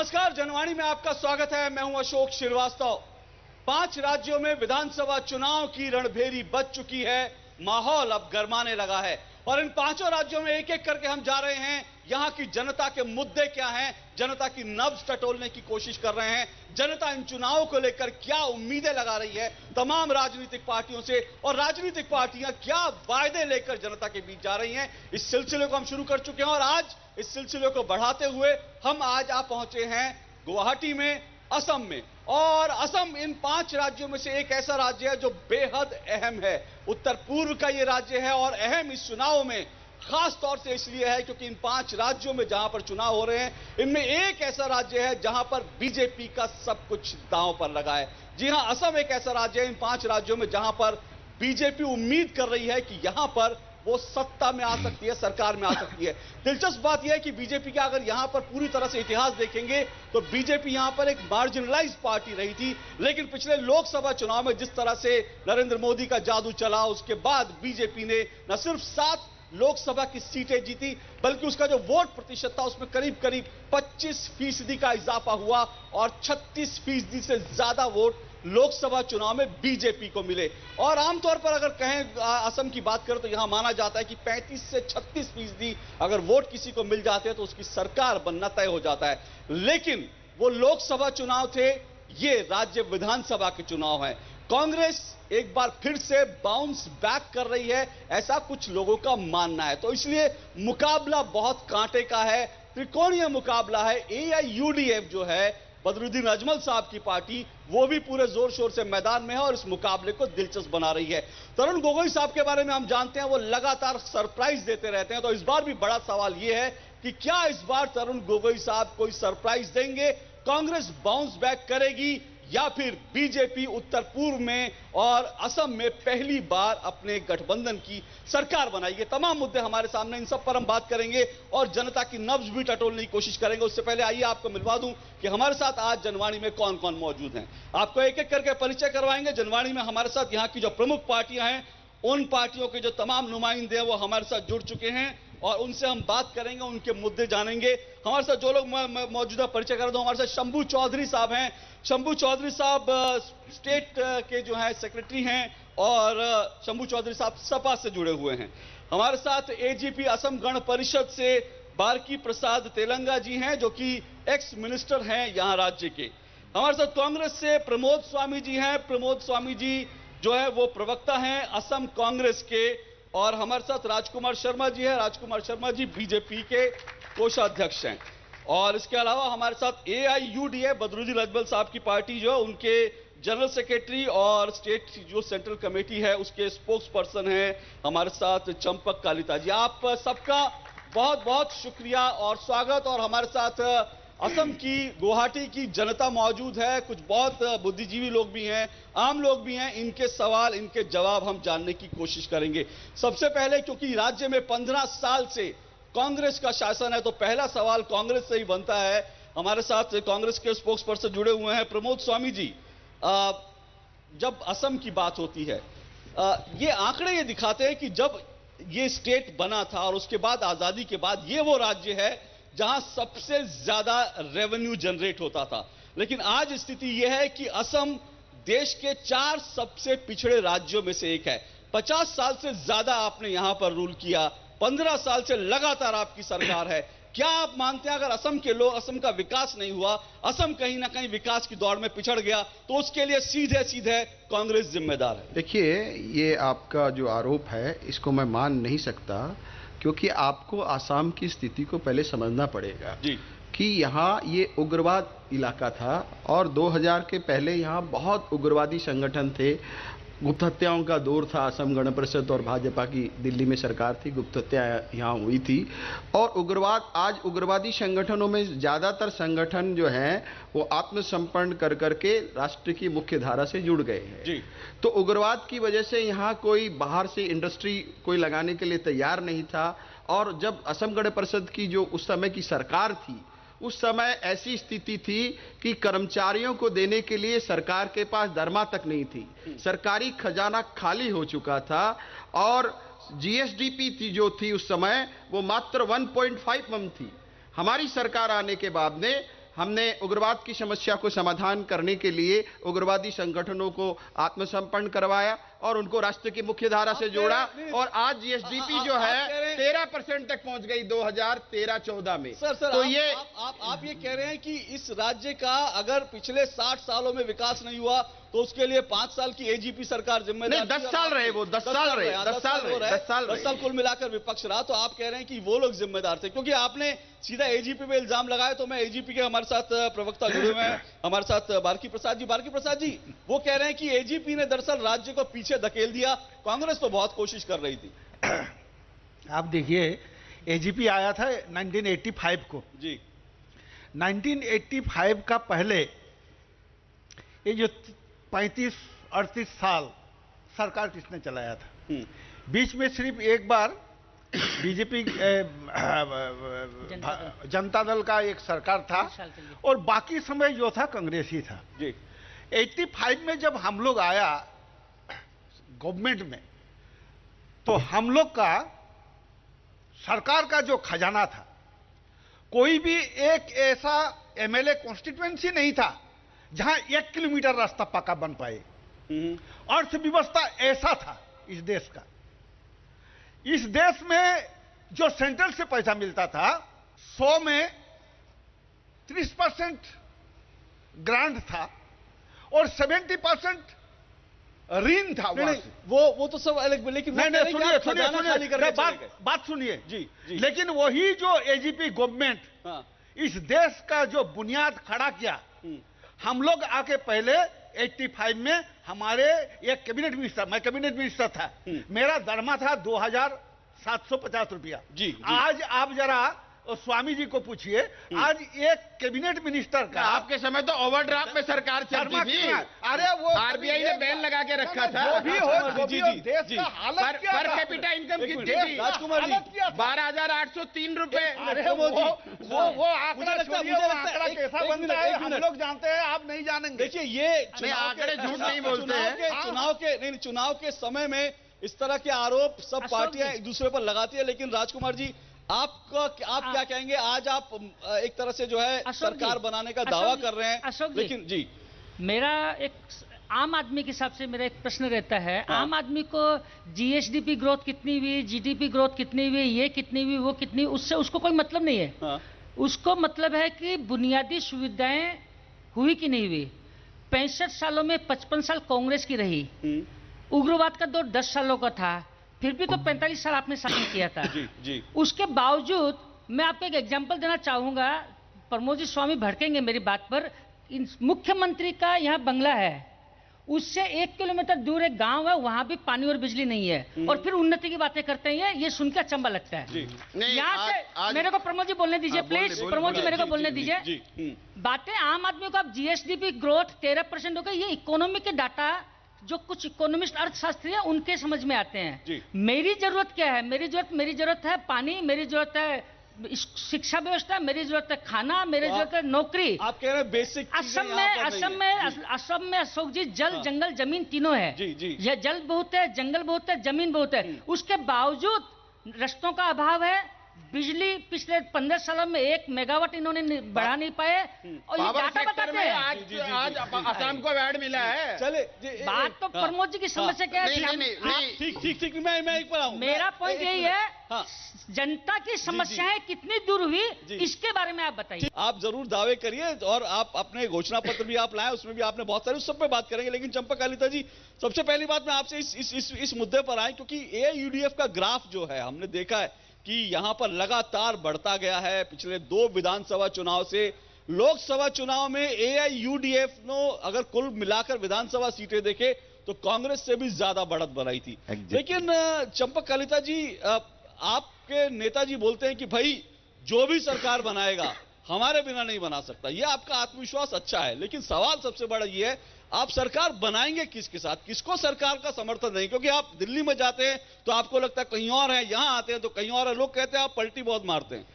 नमस्कार, जनवाणी में आपका स्वागत है। मैं हूं अशोक श्रीवास्तव। 5 राज्यों में विधानसभा चुनाव की रणभेरी बज चुकी है। माहौल अब गरमाने लगा है और इन 5 राज्यों में एक एक करके हम जा रहे हैं। यहां की जनता के मुद्दे क्या हैं, जनता की नब्ज टटोलने की कोशिश कर रहे हैं। जनता इन चुनावों को लेकर क्या उम्मीदें लगा रही है तमाम राजनीतिक पार्टियों से, और राजनीतिक पार्टियां क्या वायदे लेकर जनता के बीच जा रही हैं। इस सिलसिले को हम शुरू कर चुके हैं और आज इस सिलसिले को बढ़ाते हुए हम आज आ पहुंचे हैं गुवाहाटी में, असम में। और असम इन 5 राज्यों में से एक ऐसा राज्य है जो बेहद अहम है। उत्तर पूर्व का यह राज्य है और अहम इस चुनाव में खास तौर से इसलिए है क्योंकि इन 5 राज्यों में जहां पर चुनाव हो रहे हैं, इनमें एक ऐसा राज्य है जहां पर बीजेपी का सब कुछ दांव पर लगा है। जी हां, असम एक ऐसा राज्य है इन 5 राज्यों में जहां पर बीजेपी उम्मीद कर रही है कि यहां पर वो सत्ता में आ सकती है, सरकार में आ सकती है। दिलचस्प बात यह है कि बीजेपी का अगर यहां पर पूरी तरह से इतिहास देखेंगे तो बीजेपी यहां पर एक मार्जिनलाइज्ड पार्टी रही थी, लेकिन पिछले लोकसभा चुनाव में जिस तरह से नरेंद्र मोदी का जादू चला, उसके बाद बीजेपी ने न सिर्फ 7 लोकसभा की सीटें जीती बल्कि उसका जो वोट प्रतिशत था उसमें करीब करीब 25% का इजाफा हुआ और 36% से ज्यादा वोट लोकसभा चुनाव में बीजेपी को मिले। और आमतौर पर अगर कहें असम की बात करें तो यहां माना जाता है कि 35 से 36% अगर वोट किसी को मिल जाते हैं तो उसकी सरकार बनना तय हो जाता है। लेकिन वो लोकसभा चुनाव थे, ये राज्य विधानसभा के चुनाव हैं। कांग्रेस एक बार फिर से बाउंस बैक कर रही है, ऐसा कुछ लोगों का मानना है। तो इसलिए मुकाबला बहुत कांटे का है, त्रिकोणीय मुकाबला है। एआईयूडीएफ जो है, बदरुद्दीन अजमल साहब की पार्टी, वो भी पूरे जोर शोर से मैदान में है और इस मुकाबले को दिलचस्प बना रही है। तरुण गोगोई साहब के बारे में हम जानते हैं, वो लगातार सरप्राइज देते रहते हैं। तो इस बार भी बड़ा सवाल यह है कि क्या इस बार तरुण गोगोई साहब कोई सरप्राइज देंगे, कांग्रेस बाउंस बैक करेगी या फिर बीजेपी उत्तर पूर्व में और असम में पहली बार अपने गठबंधन की सरकार बनाएगी। तमाम मुद्दे हमारे सामने, इन सब पर हम बात करेंगे और जनता की नब्ज भी टटोलने की कोशिश करेंगे। उससे पहले आइए आपको मिलवा दूं कि हमारे साथ आज जनवाणी में कौन कौन मौजूद हैं। आपको एक एक करके परिचय करवाएंगे। जनवाणी में हमारे साथ यहाँ की जो प्रमुख पार्टियां हैं, उन पार्टियों के जो तमाम नुमाइंदे हैं वो हमारे साथ जुड़ चुके हैं और उनसे हम बात करेंगे, उनके मुद्दे जानेंगे। हमारे साथ जो लोग मौजूदा परिचय कर दो, हमारे साथ शंभू चौधरी साहब हैं। शंभू चौधरी साहब स्टेट के जो है सेक्रेटरी हैं और शंभू चौधरी साहब सपा से जुड़े हुए हैं। हमारे साथ एजीपी असम गण परिषद से बारकी प्रसाद तेलंगा जी हैं, जो कि एक्स मिनिस्टर हैं यहां राज्य के। हमारे साथ कांग्रेस से प्रमोद स्वामी जी हैं। प्रमोद स्वामी जी जो है वो प्रवक्ता हैं असम कांग्रेस के। और हमारे साथ राजकुमार शर्मा जी हैं। राजकुमार शर्मा जी बीजेपी के कोषाध्यक्ष हैं। और इसके अलावा हमारे साथ एआईयूडीएफ बदरुद्दीन अजमल साहब की पार्टी जो है, उनके जनरल सेक्रेटरी और स्टेट जो सेंट्रल कमेटी है उसके स्पोक्स पर्सन हैं हमारे साथ चंपक कालिता जी। आप सबका बहुत बहुत शुक्रिया और स्वागत। और हमारे साथ असम की, गुवाहाटी की जनता मौजूद है, कुछ बहुत बुद्धिजीवी लोग भी हैं, आम लोग भी हैं। इनके सवाल, इनके जवाब हम जानने की कोशिश करेंगे। सबसे पहले, क्योंकि राज्य में 15 साल से कांग्रेस का शासन है, तो पहला सवाल कांग्रेस से ही बनता है। हमारे साथ कांग्रेस के स्पोक्स पर्सन जुड़े हुए हैं प्रमोद स्वामी जी। जब असम की बात होती है, ये आंकड़े ये दिखाते हैं कि जब ये स्टेट बना था और उसके बाद आजादी के बाद ये वो राज्य है जहां सबसे ज्यादा रेवेन्यू जनरेट होता था। लेकिन आज स्थिति यह है कि असम देश के 4 सबसे पिछड़े राज्यों में से एक है। 50 साल से ज्यादा आपने यहां पर रूल किया, 15 साल से लगातार आपकी सरकार है। क्या आप मानते हैं अगर असम के लोग, असम का विकास नहीं हुआ, असम कहीं ना कहीं विकास की दौड़ में पिछड़ गया, तो उसके लिए सीधे सीधे कांग्रेस जिम्मेदार है? देखिए, ये आपका जो आरोप है इसको मैं मान नहीं सकता, क्योंकि आपको आसाम की स्थिति को पहले समझना पड़ेगा जी कि यहाँ ये उग्रवाद इलाका था और 2000 के पहले यहाँ बहुत उग्रवादी संगठन थे। गुप्त हत्याओं का दौर था। असम गण परिषद और भाजपा की दिल्ली में सरकार थी, गुप्त हत्या यहाँ हुई थी। और उग्रवाद, आज उग्रवादी संगठनों में ज़्यादातर संगठन जो हैं वो आत्मसमर्पण कर करके राष्ट्र की मुख्य धारा से जुड़ गए हैं जी। तो उग्रवाद की वजह से यहाँ कोई बाहर से इंडस्ट्री कोई लगाने के लिए तैयार नहीं था। और जब असम गण परिषद की जो उस समय की सरकार थी, उस समय ऐसी स्थिति थी कि कर्मचारियों को देने के लिए सरकार के पास दरमा तक नहीं थी। सरकारी खजाना खाली हो चुका था और जीएसडीपी जो थी उस समय वो मात्र 1.5 थी। हमारी सरकार आने के बाद में हमने उग्रवाद की समस्या को समाधान करने के लिए उग्रवादी संगठनों को आत्मसमर्पण करवाया और उनको राष्ट्र की मुख्य धारा से जोड़ा, और आज जीएसडीपी जो है 13% तक पहुंच गई 2013-14 में। सर तो आप ये कह रहे हैं कि इस राज्य का अगर पिछले 60 सालों में विकास नहीं हुआ तो उसके लिए 5 साल की एजीपी सरकार जिम्मेदार, 10 साल रहे, वो 10 साल कुल मिलाकर विपक्ष रहा। तो आप कह रहे हैं कि वो लोग जिम्मेदार थे, क्योंकि आपने सीधा एजीपी पे इल्जाम लगाया। तो मैं एजीपी के हमारे साथ प्रवक्ता जुड़े हुए हैं, हमारे साथ बार्की प्रसाद जी, वो कह रहे हैं कि एजीपी ने दरअसल राज्य को पीछे धकेल दिया, कांग्रेस तो बहुत कोशिश कर रही थी। आप देखिए, एजीपी आया था 1985 को जी। 1985 का पहले ये जो 35-38 साल सरकार किसने चलाया था? बीच में सिर्फ एक बार बीजेपी जनता दल का एक सरकार था और बाकी समय जो था कांग्रेस ही था जी। 85 में जब हम लोग आया गवर्नमेंट में, तो हम लोग का सरकार का जो खजाना था, कोई भी एक ऐसा एमएलए कॉन्स्टिट्यूएंसी नहीं था जहां 1 किलोमीटर रास्ता पक्का बन पाए। अर्थव्यवस्था ऐसा था इस देश का। इस देश में जो सेंट्रल से पैसा मिलता था, 100 में 30% ग्रांट था और 70% ऋण था। वो तो सब अलग, लेकिन सुनिए बात सुनिए जी। लेकिन वही जो एजीपी गवर्नमेंट इस देश का जो बुनियाद खड़ा किया, हम लोग आके पहले 85 में हमारे एक कैबिनेट मिनिस्टर, मैं कैबिनेट मिनिस्टर था, मेरा दरमा था 2750 रुपया जी। आज आप जरा स्वामी जी को पूछिए, आज एक कैबिनेट मिनिस्टर का, आपके समय तो ओवरड्राफ्ट में सरकार चलती थी। अरे वो आरबीआई ने बैन लगा के रखा था। जो भी हो देश का हालत क्या पर था? कैपिटा इनकम कितनी थी? राजकुमार जी, 12,803 रुपए। अरे वो आंकड़ा छोड़िए, वो आंकड़ा कैसा बनता है हम लोग जानते हैं, आप नहीं जानेंगे। देखिए, ये आंकड़े झूठ नहीं बोलते हैं। चुनाव के समय में इस तरह के आरोप सब पार्टियां एक दूसरे पर लगाती है, लेकिन राजकुमार जी आप क्या कहेंगे? आज आप एक तरह से जो है सरकार बनाने का दावा कर रहे हैं, लेकिन जी, मेरा एक आम आदमी के हिसाब से मेरा एक प्रश्न रहता है। आम आदमी को जीएसडीपी ग्रोथ कितनी हुई, जीडीपी ग्रोथ कितनी हुई, ये कितनी हुई, वो कितनी, उससे उसको कोई मतलब नहीं है। उसको मतलब है कि बुनियादी सुविधाएं हुई कि नहीं हुई। 65 सालों में 55 साल कांग्रेस की रही, उग्रवाद का दौर 10 सालों का था, फिर भी तो 45 साल आपने शासन किया था। जी। उसके बावजूद मैं आपको एक एग्जांपल देना चाहूंगा, प्रमोद जी स्वामी भड़केंगे मेरी बात पर। मुख्यमंत्री का यहाँ बंगला है, उससे 1 किलोमीटर दूर एक गांव है, वहां भी पानी और बिजली नहीं है, और फिर उन्नति की बातें करते हैं। ये सुन के अचंबा लगता है। यहाँ से मेरे को प्रमोद जी बोलने दीजिए प्लीज, प्रमोद जी मेरे को बोलने दीजिए। बातें आम आदमी को, अब जीएसडीपी ग्रोथ 13% हो गई, ये इकोनॉमी के डाटा जो कुछ इकोनॉमिस्ट अर्थशास्त्री हैं उनके समझ में आते हैं। मेरी जरूरत क्या है? मेरी जरूरत है पानी, मेरी जरूरत है शिक्षा व्यवस्था, मेरी जरूरत है खाना, मेरी जरूरत है नौकरी। आप कह रहे हैं बेसिक। असम में अशोक जी जल जंगल जमीन तीनों है। यह जल बहुत है, जंगल बहुत है, जमीन बहुत है। उसके बावजूद रास्तों का अभाव है, बिजली पिछले 15 सालों में 1 मेगावाट इन्होंने बढ़ा नहीं पाए, और ये डाटा बताते हैं। आज असम को अवार्ड मिला है। चले बात तो प्रमोद जी की समस्या क्या है? ठीक, मैं एक पर आऊं। मेरा पॉइंट यही है, जनता की समस्याएं कितनी दूर हुई, इसके बारे में आप बताइए। आप जरूर दावे करिए, और आप अपने घोषणा पत्र भी आप लाए, उसमें भी आपने बहुत सारे, उस सब पे बात करेंगे। लेकिन चंपक जी, सबसे पहली बात मैं आपसे इस मुद्दे पर आए, क्योंकि एआईयूडीएफ का ग्राफ जो है हमने देखा है कि यहां पर लगातार बढ़ता गया है। पिछले 2 विधानसभा चुनाव से लोकसभा चुनाव में एआईयूडीएफ ने अगर कुल मिलाकर विधानसभा सीटें देखे तो कांग्रेस से भी ज्यादा बढ़त बनाई थी। लेकिन चंपक कलिता जी, आपके नेताजी बोलते हैं कि भाई जो भी सरकार बनाएगा हमारे बिना नहीं बना सकता। यह आपका आत्मविश्वास अच्छा है, लेकिन सवाल सबसे बड़ा यह है, आप सरकार बनाएंगे किसके साथ? किसको सरकार का समर्थन नहीं? क्योंकि आप दिल्ली में जाते हैं तो आपको लगता है कहीं और है, यहां आते हैं तो कहीं और है। लोग कहते हैं आप पलटी बहुत मारते हैं।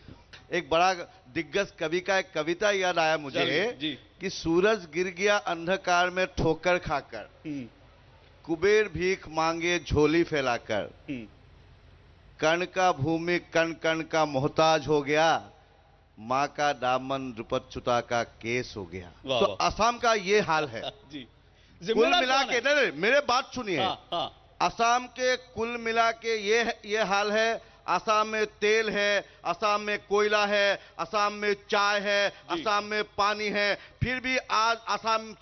एक बड़ा दिग्गज कवि का एक कविता याद आया मुझे जी। कि सूरज गिर गया अंधकार में ठोकर खाकर, कुबेर भीख मांगे झोली फैलाकर, कण का भूमि कण कण का मोहताज हो गया, माँ का दामन रुपच्छुता का केस हो गया। वाह, तो वाह। असम का ये हाल है। जी, कुल जिम्मेदार मिला कौन के है? नहीं, मेरे बात सुनिए। हाँ, असम के कुल मिला के ये हाल है। असम में तेल है, असम में कोयला है, असम में चाय है, असम में पानी है, फिर भी आज असम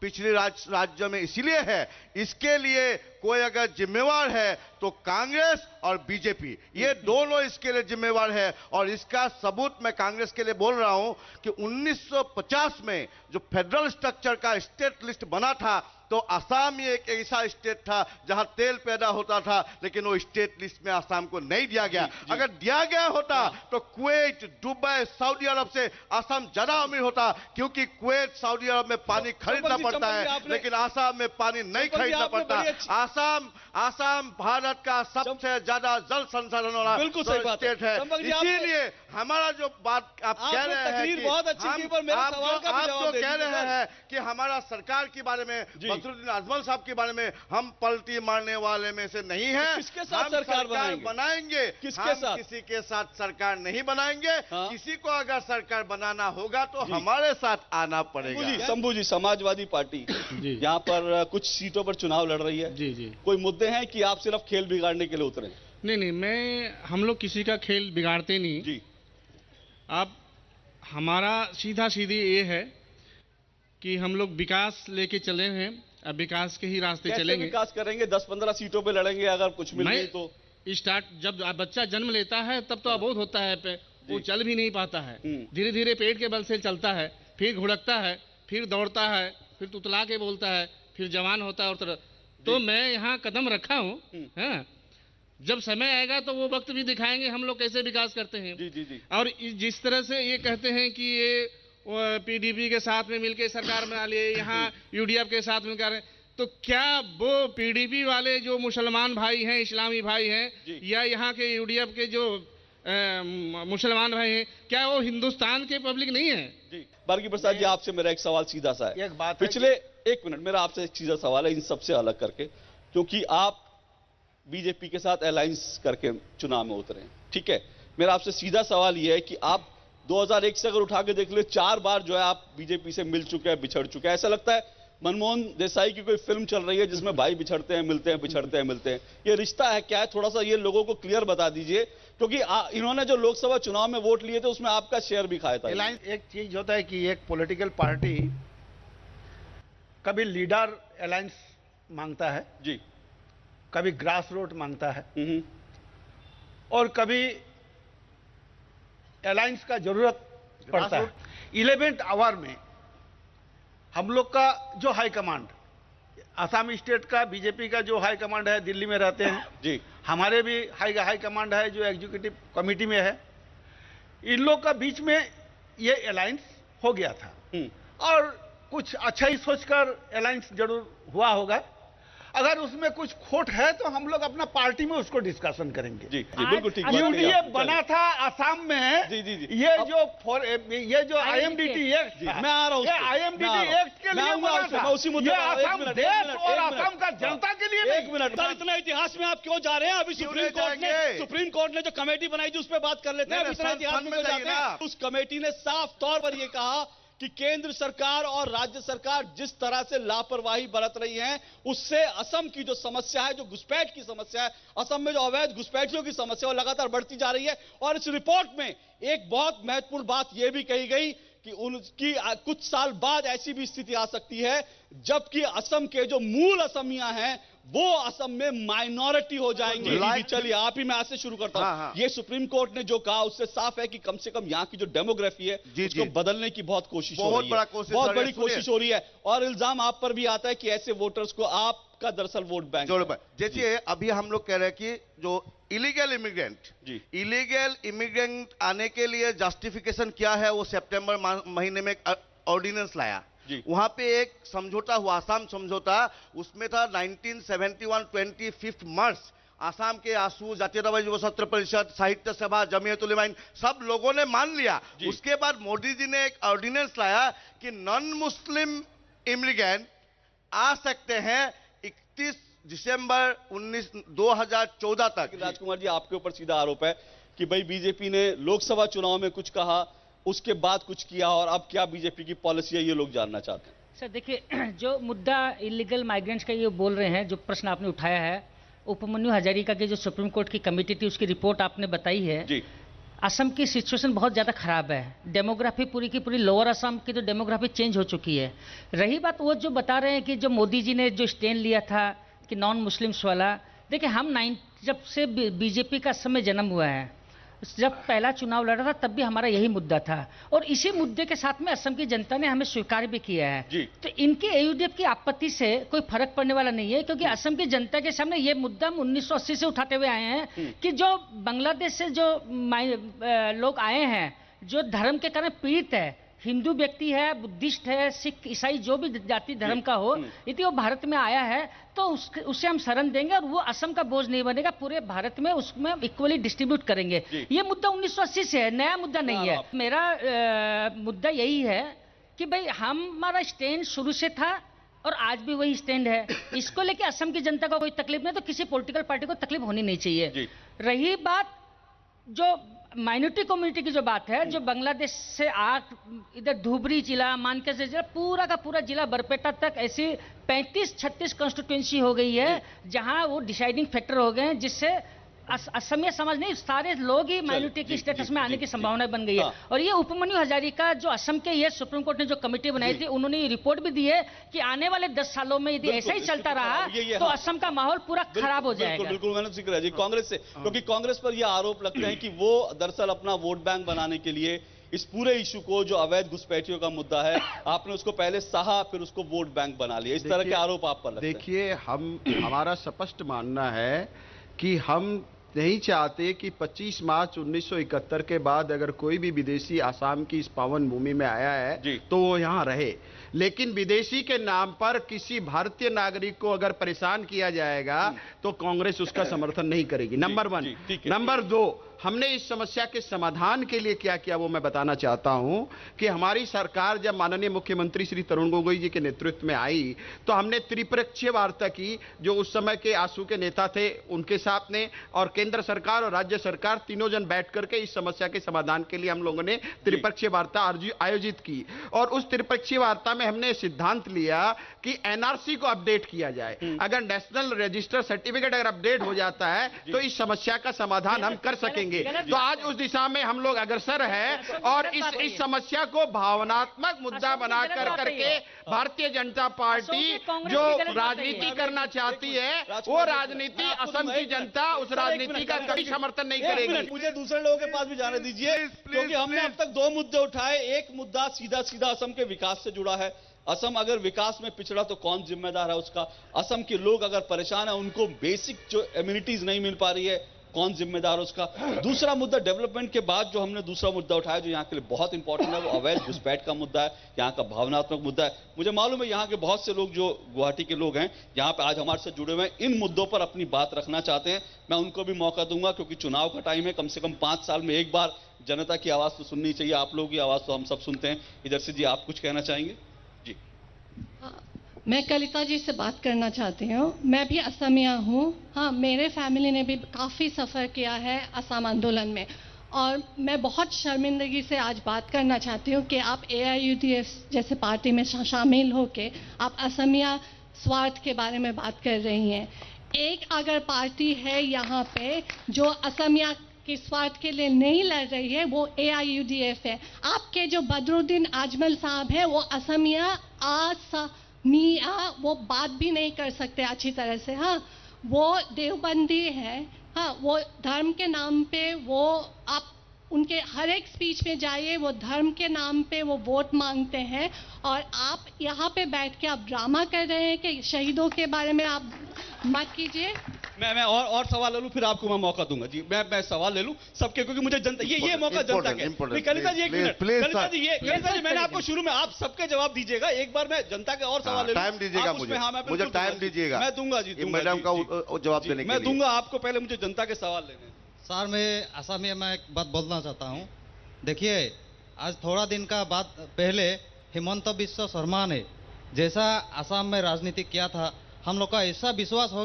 पिछले राज्य में इसीलिए है। इसके लिए कोई अगर जिम्मेवार है तो कांग्रेस और बीजेपी, ये दोनों इसके लिए जिम्मेवार है। और इसका सबूत मैं कांग्रेस के लिए बोल रहा हूं कि 1950 में जो फेडरल स्ट्रक्चर का स्टेट लिस्ट बना था, तो असम ही एक ऐसा स्टेट था जहां तेल पैदा होता था, लेकिन वो स्टेट लिस्ट में असम को नहीं दिया गया। अगर दिया गया होता तो कुवैत, दुबई, सऊदी अरब से असम ज्यादा अमीर होता, क्योंकि कुवैत, सऊदी अरब में पानी खरीदना पड़ता है, लेकिन असम में पानी नहीं खरीदना पड़ता। असम भारत का सबसे ज्यादा जल संसाधन वाला स्टेट है। इसीलिए हमारा जो बात आप कह रहे हैं कि बहुत अच्छी थी, पर मेरे सवाल का भी जवाब जो दे कह दीजिए रहे हैं कि हमारा सरकार के बारे में, बदरुद्दीन अजमल साहब के बारे में, हम पलटी मारने वाले में से नहीं है। किसके साथ हम सरकार बनाएंगे? किसके साथ? किसी के साथ सरकार नहीं बनाएंगे। हाँ? किसी को अगर सरकार बनाना होगा तो हमारे साथ आना पड़ेगा। शंभू जी, समाजवादी पार्टी यहाँ पर कुछ सीटों पर चुनाव लड़ रही है। जी। कोई मुद्दे हैं कि आप सिर्फ खेल बिगाड़ने के लिए उतरे? नहीं, हम लोग किसी का खेल बिगाड़ते नहीं जी। अब हमारा सीधा सीधी ये है कि हम लोग विकास लेके चले हैं, अब विकास के ही रास्ते कैसे चलेंगे। विकास करेंगे? 10-15 सीटों पे लड़ेंगे, अगर कुछ मिल गई तो? स्टार्ट जब बच्चा जन्म लेता है तब तो अबोध होता है, वो चल भी नहीं पाता है, धीरे धीरे पेट के बल से चलता है, फिर घुड़कता है, फिर दौड़ता है, फिर तुतला के बोलता है, फिर जवान होता है। और तो मैं यहाँ कदम रखा हूँ, हाँ, जब समय आएगा तो वो वक्त भी दिखाएंगे हम लोग कैसे विकास करते हैं। जी। और जिस तरह से ये कहते हैं कि ये पीडीपी के साथ में मिलकर सरकार बना लिए, यहाँ यूडीएफ के साथ मिलकर, तो क्या वो पीडीपी वाले जो मुसलमान भाई हैं, इस्लामी भाई हैं, या यहाँ के यूडीएफ के जो मुसलमान भाई हैं, क्या वो हिंदुस्तान के पब्लिक नहीं है? जी, बार्गी प्रसाद जी, आपसे मेरा एक सवाल सीधा सा है। एक बात पिछले एक मिनट, मेरा आपसे एक सीधा सवाल है इन सबसे अलग करके, क्योंकि आप बीजेपी के साथ अलायंस करके चुनाव में उतरे हैं, ठीक है। मेरा आपसे सीधा सवाल यह है कि आप 2001 से अगर उठा के देख ले, 4 बार जो है आप बीजेपी से मिल चुके हैं, बिछड़ चुके हैं। ऐसा लगता है मनमोहन देसाई की कोई फिल्म चल रही है जिसमें भाई बिछड़ते हैं, मिलते हैं, बिछड़ते हैं, मिलते हैं। ये रिश्ता है क्या है? थोड़ा सा ये लोगों को क्लियर बता दीजिए, क्योंकि इन्होंने जो लोकसभा चुनाव में वोट लिए थे उसमें आपका शेयर भी खाया था। एक चीज होता है कि एक पॉलिटिकल पार्टी कभी लीडर अलायंस मांगता है जी, कभी ग्रास रूट मांगता है, और कभी अलायंस का जरूरत पड़ता है। 11th आवर में हम लोग का जो हाई कमांड, आसाम स्टेट का बीजेपी का जो हाई कमांड है, दिल्ली में रहते हैं जी, हमारे भी हाई कमांड है जो एग्जीक्यूटिव कमेटी में है, इन लोग का बीच में ये अलायंस हो गया था। और कुछ अच्छा ही सोचकर अलायंस जरूर हुआ होगा। अगर उसमें कुछ खोट है तो हम लोग अपना पार्टी में उसको डिस्कशन करेंगे। जी, बिल्कुल ठीक। यूडीएफ बना था असम में। जी। ये जो आईएमडीटी एक्ट, मैं आ रहा हूं, आईएमडीटी एक्ट के लिए बना था। मैं उसी मुद्दे ये असम देश और असम का जनता के लिए। एक मिनट, इतना इतिहास में आप क्यों जा रहे हैं? अभी सुप्रीम कोर्ट ने जो कमेटी बनाई थी उस पर बात कर लेते हैं। इतना इतिहास में जाते हैं। उस कमेटी ने साफ तौर पर यह कहा कि केंद्र सरकार और राज्य सरकार जिस तरह से लापरवाही बरत रही है, उससे असम की जो समस्या है, जो घुसपैठ की समस्या है, असम में जो अवैध घुसपैठियों की समस्या, वो लगातार बढ़ती जा रही है। और इस रिपोर्ट में एक बहुत महत्वपूर्ण बात यह भी कही गई कि उनकी कुछ साल बाद ऐसी भी स्थिति आ सकती है जबकि असम के जो मूल असमिया हैं वो असम में माइनॉरिटी हो जाएंगे। चलिए आप ही, मैं आज से शुरू करता हूं। ये सुप्रीम कोर्ट ने जो कहा उससे साफ है कि कम से कम यहाँ की जो डेमोग्राफी है उसको बदलने की बहुत कोशिश हो रही है, बहुत बड़ी कोशिश हो रही है। और इल्जाम आप पर भी आता है कि ऐसे वोटर्स को आपका दरअसल वोट बैंक, जैसे अभी हम लोग कह रहे हैं कि जो इलीगल इमिग्रेंट आने के लिए जस्टिफिकेशन क्या है, वो सितंबर महीने में ऑर्डिनेंस लाया। वहां पे एक समझौता हुआ, आसाम समझौता, उसमें था 1971 25 मार्च, आसाम के आसू, जातीयतावादी युवा छात्र परिषद, साहित्य सभा, जमीयत उलेमा सब लोगों ने मान लिया। उसके बाद मोदी जी ने एक ऑर्डिनेंस लाया कि नॉन मुस्लिम इमिग्रेंट आ सकते हैं 31 दिसंबर 2014 तक। राजकुमार जी, आपके ऊपर सीधा आरोप है कि भाई बीजेपी ने लोकसभा चुनाव में कुछ कहा, उसके बाद कुछ किया, और अब क्या बीजेपी की पॉलिसी है, ये लोग जानना चाहते हैं। सर देखिए, जो मुद्दा इलीगल माइग्रेंट्स का ये बोल रहे हैं, जो प्रश्न आपने उठाया है, उपमन्यु हजारिका की जो सुप्रीम कोर्ट की कमेटी थी उसकी रिपोर्ट आपने बताई है जी। असम की सिचुएशन बहुत ज़्यादा खराब है। डेमोग्राफी पूरी की पूरी लोअर असम की जो डेमोग्राफी चेंज हो चुकी है। रही बात वो जो बता रहे हैं कि जो मोदी जी ने जो स्टैंड लिया था कि नॉन मुस्लिम्स वाला, देखिए हम जब से बीजेपी का असम में जन्म हुआ है, जब पहला चुनाव लड़ा था तब भी हमारा यही मुद्दा था, और इसी मुद्दे के साथ में असम की जनता ने हमें स्वीकार भी किया है। तो इनकी एयूडीएफ की आपत्ति से कोई फर्क पड़ने वाला नहीं है, क्योंकि असम की जनता के सामने ये मुद्दा हम 1980 से उठाते हुए आए हैं कि जो बांग्लादेश से जो लोग आए हैं, जो धर्म के कारण पीड़ित है, हिंदू व्यक्ति है, बुद्धिस्ट है, सिख, ईसाई, जो भी जाति धर्म का हो, यदि वो भारत में आया है तो उसे हम शरण देंगे और वो असम का बोझ नहीं बनेगा, पूरे भारत में उसमें इक्वली डिस्ट्रीब्यूट करेंगे। ये मुद्दा 1980 से है, नया मुद्दा नहीं है। मेरा मुद्दा यही है कि भाई हमारा स्टैंड शुरू से था और आज भी वही स्टैंड है। इसको लेके असम की जनता को कोई तकलीफ नहीं, तो किसी पॉलिटिकल पार्टी को तकलीफ होनी नहीं चाहिए। रही बात जो माइनॉरिटी कम्युनिटी की जो बात है, जो बांग्लादेश से इधर धुबरी जिला, मानके से जिला, पूरा का पूरा जिला बरपेटा तक ऐसी 35-36 कॉन्स्टिट्यूएंसी हो गई है जहां वो डिसाइडिंग फैक्टर हो गए हैं, जिससे असमिया समाज नहीं, सारे लोग ही माइनॉरिटी की स्टेटस में आने की संभावना बन गई है। और ये उपमन्यु हजारिका जो असम के, ये सुप्रीम कोर्ट ने जो कमेटी बनाई थी, उन्होंने रिपोर्ट भी दी है कि आने वाले 10 सालों में यदि ऐसा ही चलता रहा तो असम का माहौल पूरा खराब हो जाएगा। बिल्कुल मैंने जिक्र है जी कांग्रेस से, क्योंकि कांग्रेस पर यह आरोप लगते हैं कि वो दरअसल अपना वोट बैंक बनाने के लिए इस पूरे इशू को, जो अवैध घुसपैठियों का मुद्दा है, आपने उसको पहले सहा, फिर उसको वोट बैंक बना लिया। इस तरह के आरोप आप पर लगते हैं। देखिए, हमारा स्पष्ट मानना है कि हम नहीं चाहते कि 25 मार्च 1971 के बाद अगर कोई भी विदेशी आसाम की इस पावन भूमि में आया है तो वो यहाँ रहे, लेकिन विदेशी के नाम पर किसी भारतीय नागरिक को अगर परेशान किया जाएगा तो कांग्रेस उसका समर्थन नहीं करेगी। नंबर 1। नंबर 2, हमने इस समस्या के समाधान के लिए क्या किया वो मैं बताना चाहता हूं कि हमारी सरकार जब माननीय मुख्यमंत्री श्री तरुण गोगोई जी के नेतृत्व में आई तो हमने त्रिपक्षीय वार्ता की, जो उस समय के आसू के नेता थे उनके साथ ने, और केंद्र सरकार और राज्य सरकार तीनों जन बैठ करके इस समस्या के समाधान के लिए हम लोगों ने त्रिपक्षीय वार्ता आयोजित की। और उस त्रिपक्षीय वार्ता में हमने सिद्धांत लिया कि एनआरसी को अपडेट किया जाए। अगर नेशनल रजिस्टर सर्टिफिकेट अगर अपडेट हो जाता है तो इस समस्या का समाधान हम कर सकेंगे। तो आज उस दिशा में हम लोग अग्रसर हैं और इस समस्या को भावनात्मक मुद्दा बना करके भारतीय जनता पार्टी जो राजनीति करना चाहती है वो राजनीति असम की जनता उस राजनीति का कभी समर्थन नहीं करेगी। मुझे दूसरे लोगों के पास भी जाने दीजिए, क्योंकि हमने अब तक 2 मुद्दे उठाए। एक मुद्दा सीधा सीधा असम के विकास से जुड़ा है। असम अगर विकास में पिछड़ा तो कौन जिम्मेदार है उसका? असम के लोग अगर परेशान है, उनको बेसिक जो एम्यूनिटीज नहीं मिल पा रही है, कौन जिम्मेदार उसका? दूसरा मुद्दा डेवलपमेंट के बाद जो हमने दूसरा मुद्दा उठाया जो यहाँ के लिए बहुत इंपॉर्टेंट है, वो अवैध घुसपैठ का मुद्दा है, यहाँ का भावनात्मक मुद्दा है। मुझे मालूम है यहाँ के बहुत से लोग जो गुवाहाटी के लोग हैं यहाँ पे आज हमारे साथ जुड़े हुए हैं, इन मुद्दों पर अपनी बात रखना चाहते हैं। मैं उनको भी मौका दूंगा, क्योंकि चुनाव का टाइम है। कम से कम 5 साल में एक बार जनता की आवाज तो सुननी चाहिए। आप लोगों की आवाज तो हम सब सुनते हैं। इधर से जी आप कुछ कहना चाहेंगे? जी मैं कलिता जी से बात करना चाहती हूँ। मैं भी असमिया हूँ। हाँ, मेरे फैमिली ने भी काफ़ी सफ़र किया है असम आंदोलन में, और मैं बहुत शर्मिंदगी से आज बात करना चाहती हूँ कि आप AIUDF जैसे पार्टी में शामिल होके आप असमिया स्वार्थ के बारे में बात कर रही हैं। एक अगर पार्टी है यहाँ पे जो असमिया के स्वार्थ के लिए नहीं लड़ रही है, वो AIUDF है। आपके जो बदरुद्दीन आजमल साहब है वो असमिया मिया वो बात भी नहीं कर सकते अच्छी तरह से। हाँ, वो देवबंदी है। हाँ, वो धर्म के नाम पे वो आप उनके हर एक स्पीच में जाइए, वो धर्म के नाम पे वो वोट मांगते हैं, और आप यहाँ पे बैठ के आप ड्रामा कर रहे हैं कि शहीदों के बारे में आप मत कीजिए। मैं और सवाल ले लूं, फिर आपको मैं मौका दूंगा जी। मैं सवाल ले लूं सबके, क्योंकि मुझे जनता ये मौका जनता के। कलिता जी एक मिनट, कलिता जी मैंने आपको शुरू में आप सबके जवाब दीजिएगा। एक बार मैं जनता के और सवाल ले लूं। टाइम दीजिएगा मुझे टाइम दीजिएगा। मैं दूंगा जी, मैडम का जवाब देने के लिए मैं दूंगा आपको। पहले मुझे जनता के सवाल लेने। सर, मैं असमिया में एक बात बोलना चाहता हूँ। देखिए, आज थोड़ा दिन का बात पहले हिमंत बिस्वा शर्मा ने जैसा असम में राजनीति किया था, हम लोग का ऐसा विश्वास हो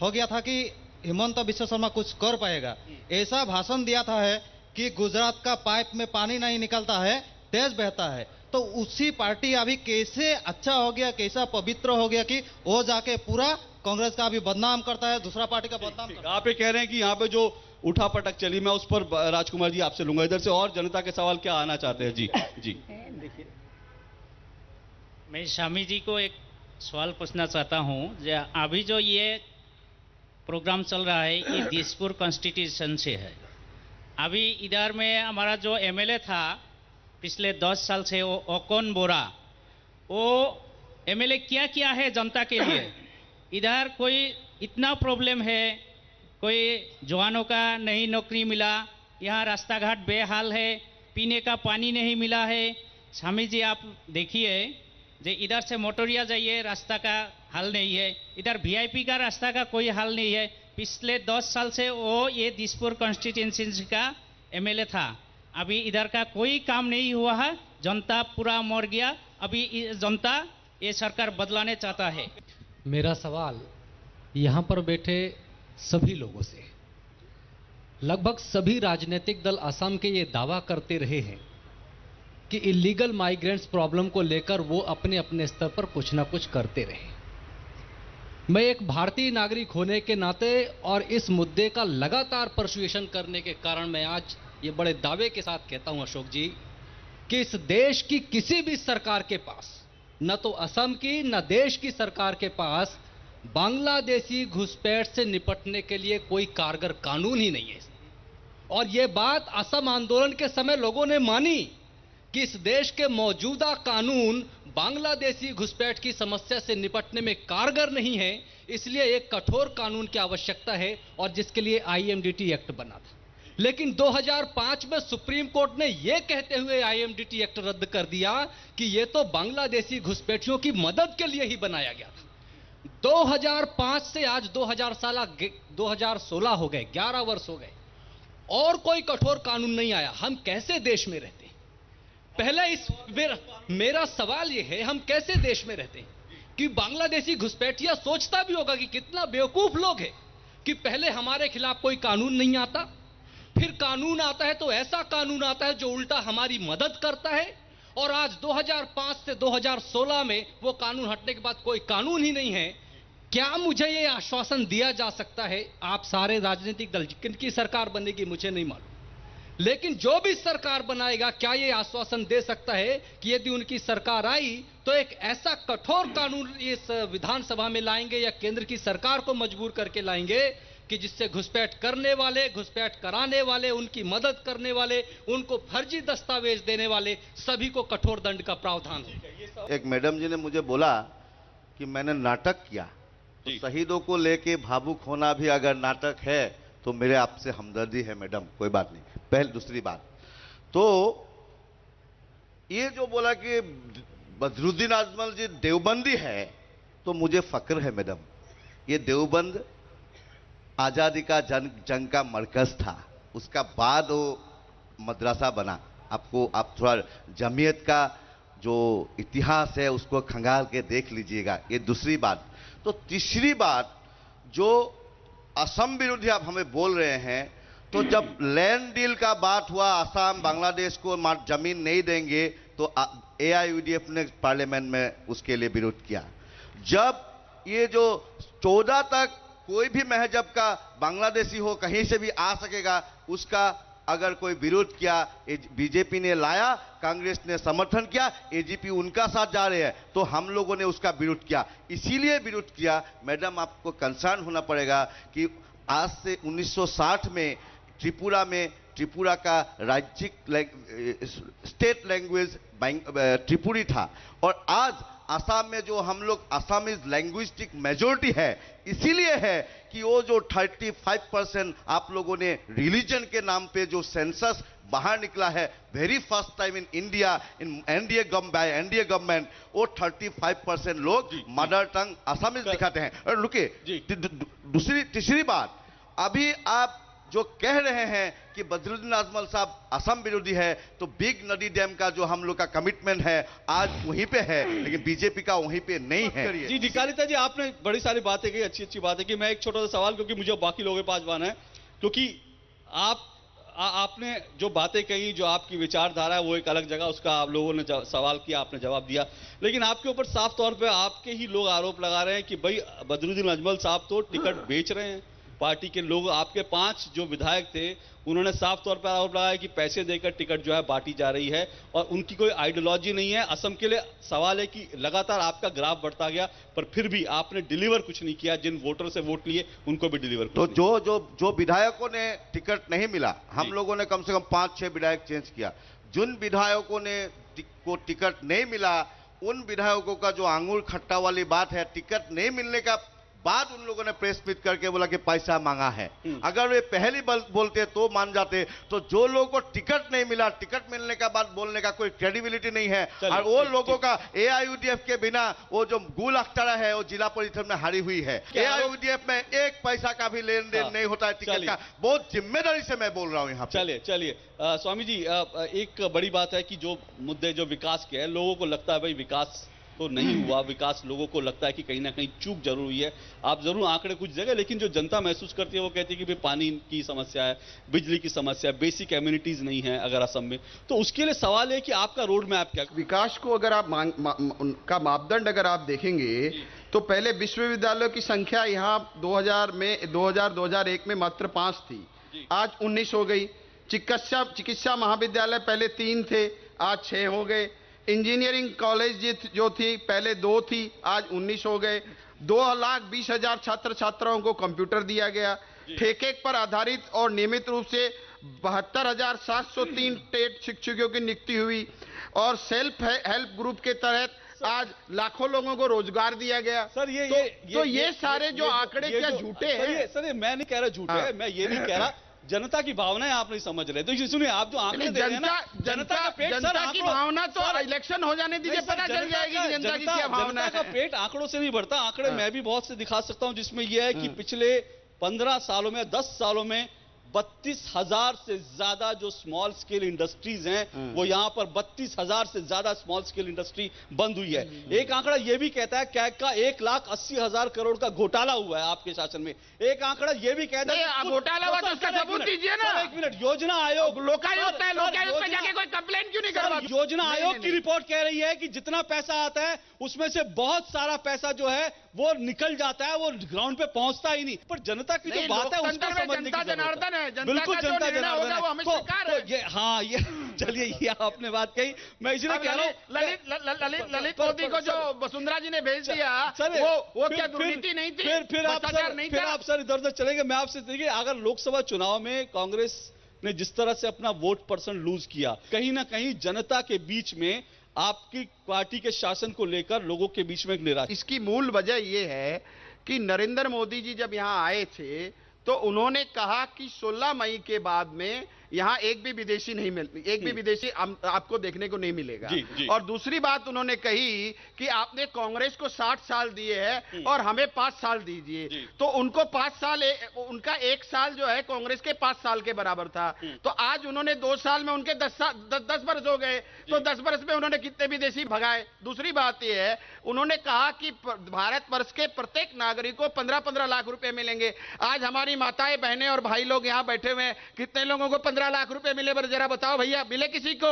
गया था कि हिमंत बिश्व शर्मा कुछ कर पाएगा। ऐसा भाषण दिया था है कि गुजरात का पाइप में पानी नहीं निकलता है, तेज बहता है। तो उसी पार्टी अभी कैसे अच्छा हो गया, कैसा पवित्र हो गया कि वो जाके पूरा कांग्रेस का अभी बदनाम करता है, दूसरा पार्टी का बदनाम करता है। आप ये कह रहे हैं कि यहाँ पे जो उठा पटक चली, मैं उस पर राजकुमार जी आपसे लूंगा। इधर से और जनता के सवाल क्या आना चाहते हैं? जी जी। देखिए, मैं स्वामी जी को एक सवाल पूछना चाहता हूँ। अभी जो ये प्रोग्राम चल रहा है ये दिसपुर कॉन्स्टिट्यूशन से है। अभी इधर में हमारा जो एमएलए था पिछले 10 साल से, वो ओकोन बोरा, वो एमएलए क्या किया है जनता के लिए? इधर कोई इतना प्रॉब्लम है, कोई जवानों का नहीं नौकरी मिला, यहाँ रास्ता घाट बेहाल है, पीने का पानी नहीं मिला है। स्वामी जी आप देखिए, जो इधर से मोटरिया जाइए रास्ता का हाल नहीं है, इधर वीआईपी का रास्ता का कोई हाल नहीं है। पिछले 10 साल से वो ये दिसपुर कॉन्स्टिट्यूंसी का एमएलए था, अभी इधर का कोई काम नहीं हुआ है, जनता पूरा मर गया। अभी जनता ये सरकार बदलाने चाहता है। मेरा सवाल यहाँ पर बैठे सभी लोगों से, लगभग सभी राजनीतिक दल असम के ये दावा करते रहे हैं कि इलीगल माइग्रेंट्स प्रॉब्लम को लेकर वो अपने अपने स्तर पर कुछ ना कुछ करते रहे। मैं एक भारतीय नागरिक होने के नाते और इस मुद्दे का लगातार परसुएशन करने के कारण मैं आज ये बड़े दावे के साथ कहता हूं अशोक जी कि इस देश की किसी भी सरकार के पास, न तो असम की न देश की सरकार के पास बांग्लादेशी घुसपैठ से निपटने के लिए कोई कारगर कानून ही नहीं है। और ये बात असम आंदोलन के समय लोगों ने मानी कि इस देश के मौजूदा कानून बांग्लादेशी घुसपैठ की समस्या से निपटने में कारगर नहीं है, इसलिए एक कठोर कानून की आवश्यकता है और जिसके लिए आईएमडीटी एक्ट बना था। लेकिन 2005 में सुप्रीम कोर्ट ने यह कहते हुए आईएमडीटी एक्ट रद्द कर दिया कि यह तो बांग्लादेशी घुसपैठियों की मदद के लिए ही बनाया गया था। 2005 से आज 2016 हो गए, 11 वर्ष हो गए और कोई कठोर कानून नहीं आया। हम कैसे देश में रहते हैं? पहले मेरा सवाल यह है, हम कैसे देश में रहते हैं कि बांग्लादेशी घुसपैठिया सोचता भी होगा कि कितना बेवकूफ लोग हैं कि पहले हमारे खिलाफ कोई कानून नहीं आता, फिर कानून आता है तो ऐसा कानून आता है जो उल्टा हमारी मदद करता है, और आज 2005 से 2016 में वो कानून हटने के बाद कोई कानून ही नहीं है। क्या मुझे ये आश्वासन दिया जा सकता है, आप सारे राजनीतिक दल, किनकी सरकार बनेगी मुझे नहीं मालूम, लेकिन जो भी सरकार बनाएगा क्या ये आश्वासन दे सकता है कि यदि उनकी सरकार आई तो एक ऐसा कठोर कानून इस विधानसभा में लाएंगे या केंद्र की सरकार को मजबूर करके लाएंगे कि जिससे घुसपैठ करने वाले, घुसपैठ कराने वाले, उनकी मदद करने वाले, उनको फर्जी दस्तावेज देने वाले सभी को कठोर दंड का प्रावधान हो। एक मैडम जी ने मुझे बोला कि मैंने नाटक किया, तो शहीदों को लेके भावुक होना भी अगर नाटक है तो मेरे आपसे हमदर्दी है मैडम, कोई बात नहीं। पहले दूसरी बात, तो ये जो बोला कि बदरुद्दीन अजमल जी देवबंदी है, तो मुझे फक्र है मैडम, ये देवबंद आजादी का जंग का मरकज था, उसका बाद वो मदरसा बना। आप थोड़ा जमीयत का जो इतिहास है उसको खंगाल के देख लीजिएगा। ये दूसरी बात। तो तीसरी बात, जो असम विरोधी आप हमें बोल रहे हैं, तो जब लैंड डील का बात हुआ, असम बांग्लादेश को जमीन नहीं देंगे, तो एआईयूडीएफ ने पार्लियामेंट में उसके लिए विरोध किया। जब ये जो 14 तक कोई भी महजब का बांग्लादेशी हो कहीं से भी आ सकेगा, उसका अगर कोई विरोध किया, बीजेपी ने लाया, कांग्रेस ने समर्थन किया, एजीपी उनका साथ जा रहे हैं, तो हम लोगों ने उसका विरोध किया। इसीलिए विरोध किया मैडम, आपको कंसर्न होना पड़ेगा कि आज से 1960 में त्रिपुरा का राज्यिक स्टेट लैंग्वेज त्रिपुरी था, और आज असम में जो हम लोग असमीज लैंग्विस्टिक मेजोरिटी है, इसीलिए है कि वो जो 35% आप लोगों ने रिलीजन के नाम पे जो सेंसस बाहर निकला है, very first time in India, in NDA government, वो 35% लोग मदर टंग असमीज दिखाते हैं। और रुके, तीसरी बात, अभी आप जो कह रहे हैं कि बदरुद्दीन अजमल साहब असम विरोधी है, तो बिग नदी डैम का जो हम लोग का कमिटमेंट है आज वहीं पे है, लेकिन बीजेपी का वहीं पे नहीं है। जी निकालिता जी, आपने बड़ी सारी बातें कही, अच्छी अच्छी बातें की। मैं एक छोटा सा सवाल, क्योंकि मुझे बाकी लोगों के पास जाना है, क्योंकि आपने जो बातें कही, जो आपकी विचारधारा है, वो एक अलग जगह, उसका आप लोगों ने सवाल किया, आपने जवाब दिया, लेकिन आपके ऊपर साफ तौर पे आपके ही लोग आरोप लगा रहे हैं कि भाई बदरुद्दीन अजमल साहब तो टिकट बेच रहे हैं। पार्टी के लोग, आपके 5 जो विधायक थे, उन्होंने साफ तौर पर आरोप लगाया कि पैसे देकर टिकट जो है बांटी जा रही है और उनकी कोई आइडियोलॉजी नहीं है। असम के लिए सवाल है कि लगातार आपका ग्राफ बढ़ता गया, पर फिर भी आपने डिलीवर कुछ नहीं किया। जिन वोटर से वोट लिए उनको भी डिलीवर तो जो विधायकों ने टिकट नहीं मिला, हम लोगों ने कम से कम 5-6 विधायक चेंज किया। जिन विधायकों ने को टिकट नहीं मिला, उन विधायकों का जो आंगुर खट्टा वाली बात है, टिकट नहीं मिलने का बाद उन लोगों ने प्रेस मीट करके बोला कि पैसा मांगा है। अगर वे पहले बोलते तो मान जाते, तो जो लोगों को टिकट नहीं मिला, टिकट मिलने का बाद बोलने का कोई क्रेडिबिलिटी नहीं है। और वो लोगों का एआईयूडीएफ के बिना वो जो गुल अख्तरा है वो जिला परिषद में हारी हुई है। एआईयूडीएफ में 1 पैसा का भी लेन देन नहीं होता है टिकट का। बहुत जिम्मेदारी से मैं बोल रहा हूँ यहाँ। चलिए स्वामी जी, एक बड़ी बात है कि जो मुद्दे जो विकास के हैं, लोगों को लगता है भाई विकास तो नहीं हुआ, विकास लोगों को लगता है कि कहीं ना कहीं चूक जरूर हुई है। आप जरूर आंकड़े कुछ जगह, लेकिन जो जनता महसूस करती है वो कहती है कि भाई पानी की समस्या है, बिजली की समस्या है, बेसिक एम्यूनिटीज नहीं है अगर असम में। तो उसके लिए सवाल है कि आपका रोड मैप क्या? विकास को अगर आप उनका मापदंड अगर आप देखेंगे तो पहले विश्वविद्यालयों की संख्या यहाँ 2001 में मात्र 5 थी, आज 19 हो गई। चिकित्सा महाविद्यालय पहले 3 थे, आज 6 हो गए। इंजीनियरिंग कॉलेज जो थी पहले 2 थी, आज 19 हो गए। 2,20,000 छात्र छात्राओं को कंप्यूटर दिया गया। ठेके पर आधारित और नियमित रूप से 72,703 टेट शिक्षकों की नियुक्ति हुई और सेल्फ हेल्प ग्रुप के तहत आज लाखों लोगों को रोजगार दिया गया। सर ये सारे जो आंकड़े क्या झूठे हैं? सर मैं नहीं कह रहा झूठे है, मैं ये नहीं कह रहा, जनता की भावनाएं आप नहीं समझ रहे। तो सुनिए, आप जो आंकड़े दे रहे हैं ना, जनता का पेट, जनता की भावना तो इलेक्शन हो जाने दीजिए, पता चल जाएगी कि जनता की क्या भावना है। जनता का पेट आंकड़ों से नहीं बढ़ता। आंकड़े मैं भी बहुत से दिखा सकता हूं, जिसमें यह है कि पिछले 15 सालों में, 10 सालों में 32,000 से ज्यादा जो स्मॉल स्केल इंडस्ट्रीज हैं, वो यहां पर 32,000 से ज्यादा स्मॉल स्केल इंडस्ट्री बंद हुई है। एक आंकड़ा यह भी कहता है कैग का 1,80,000 करोड़ का घोटाला हुआ है आपके शासन में। एक आंकड़ा यह भी कहता है घोटाला हुआ तो उसका सबूत दीजिए ना। 1 मिनट, योजना आयोग, लोकायुक्त है, लोकायुक्त पे जाके कोई कंप्लेंट क्यों नहीं करवा? योजना आयोग की रिपोर्ट कह रही है कि जितना पैसा आता है उसमें से बहुत सारा पैसा जो है वो निकल जाता है, वो ग्राउंड पे पहुंचता ही नहीं। पर जनता की जो बात है उसको समझने की जरूरत है। बिल्कुल जनता जनार्दन है। तो ये हाँ, ये चलिए, ये आपने बात कही, मैं इसलिए कह रहा हूँ ललित मोदी को जो वसुंधरा जी ने भेज दिया, वो क्या दुर्नीति नहीं थी? फिर आप सर इधर उधर चलेंगे। मैं आपसे देखिए, अगर लोकसभा चुनाव में कांग्रेस ने जिस तरह से अपना वोट परसेंट लूज किया, कहीं ना कहीं जनता के बीच में आपकी पार्टी के शासन को लेकर लोगों के बीच में एक निराशा। इसकी मूल वजह यह है कि नरेंद्र मोदी जी जब यहां आए थे तो उन्होंने कहा कि 16 मई के बाद में यहां एक भी विदेशी नहीं एक भी विदेशी आपको देखने को नहीं मिलेगा। और दूसरी बात उन्होंने कही कि आपने कांग्रेस को 60 साल दिए हैं और हमें 5 साल दीजिए। तो उनको 5 साल, उनका 1 साल जो है कांग्रेस के 5 साल के बराबर था। तो आज उन्होंने 2 साल में उनके 10 वर्ष हो गए, तो 10 वर्ष में उन्होंने कितने विदेशी भगाए? दूसरी बात यह है, उन्होंने कहा कि भारतवर्ष के प्रत्येक नागरिक को 15-15 लाख रुपए मिलेंगे। आज हमारी माताएं, बहनें और भाई लोग यहाँ बैठे हुए हैं, कितने लोगों को 15 लाख रुपए मिले? जरा बताओ भैया, मिले किसी को?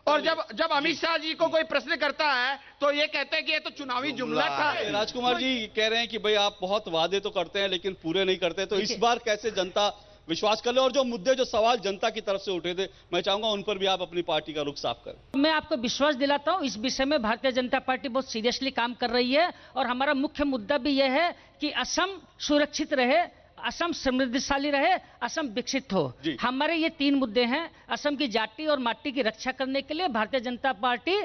और जब अमित शाह जी को कोई प्रश्न करता है तो ये कहते हैं कि ये तो चुनावी जुमला था। राजकुमार जी कह रहे हैं कि भाई आप बहुत वादे तो करते हैं लेकिन पूरे नहीं करते, तो इस बार कैसे जनता विश्वास कर ले? और जो मुद्दे, जो सवाल जनता की तरफ से उठे थे, मैं चाहूंगा उन पर भी आप अपनी पार्टी का रुख साफ करें। मैं आपको विश्वास दिलाता हूं, इस विषय में भारतीय जनता पार्टी बहुत सीरियसली काम कर रही है और हमारा मुख्य मुद्दा भी यह है कि असम सुरक्षित रहे, असम समृद्धिशाली रहे, असम विकसित हो। हमारे ये 3 मुद्दे हैं। असम की जाति और माटी की रक्षा करने के लिए भारतीय जनता पार्टी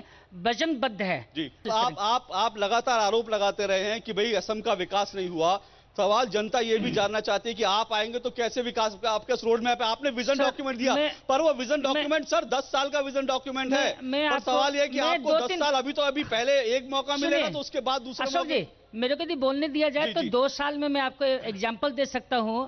वचनबद्ध है। जी, तो आप लगातार आरोप लगाते रहे हैं कि भाई असम का विकास नहीं हुआ। सवाल जनता ये भी जानना चाहती है कि आप आएंगे तो कैसे विकास? आपके रोड मैप है, आपने विजन डॉक्यूमेंट दिया, पर वो विजन डॉक्यूमेंट सर 10 साल का विजन डॉक्यूमेंट है। पर सवाल ये कि आपको 10 साल, अभी पहले एक मौका मिलेगा तो उसके बाद दूसरा मौका। मेरे को यदि बोलने दिया जाए तो 2 साल में मैं आपको एग्जाम्पल दे सकता हूं।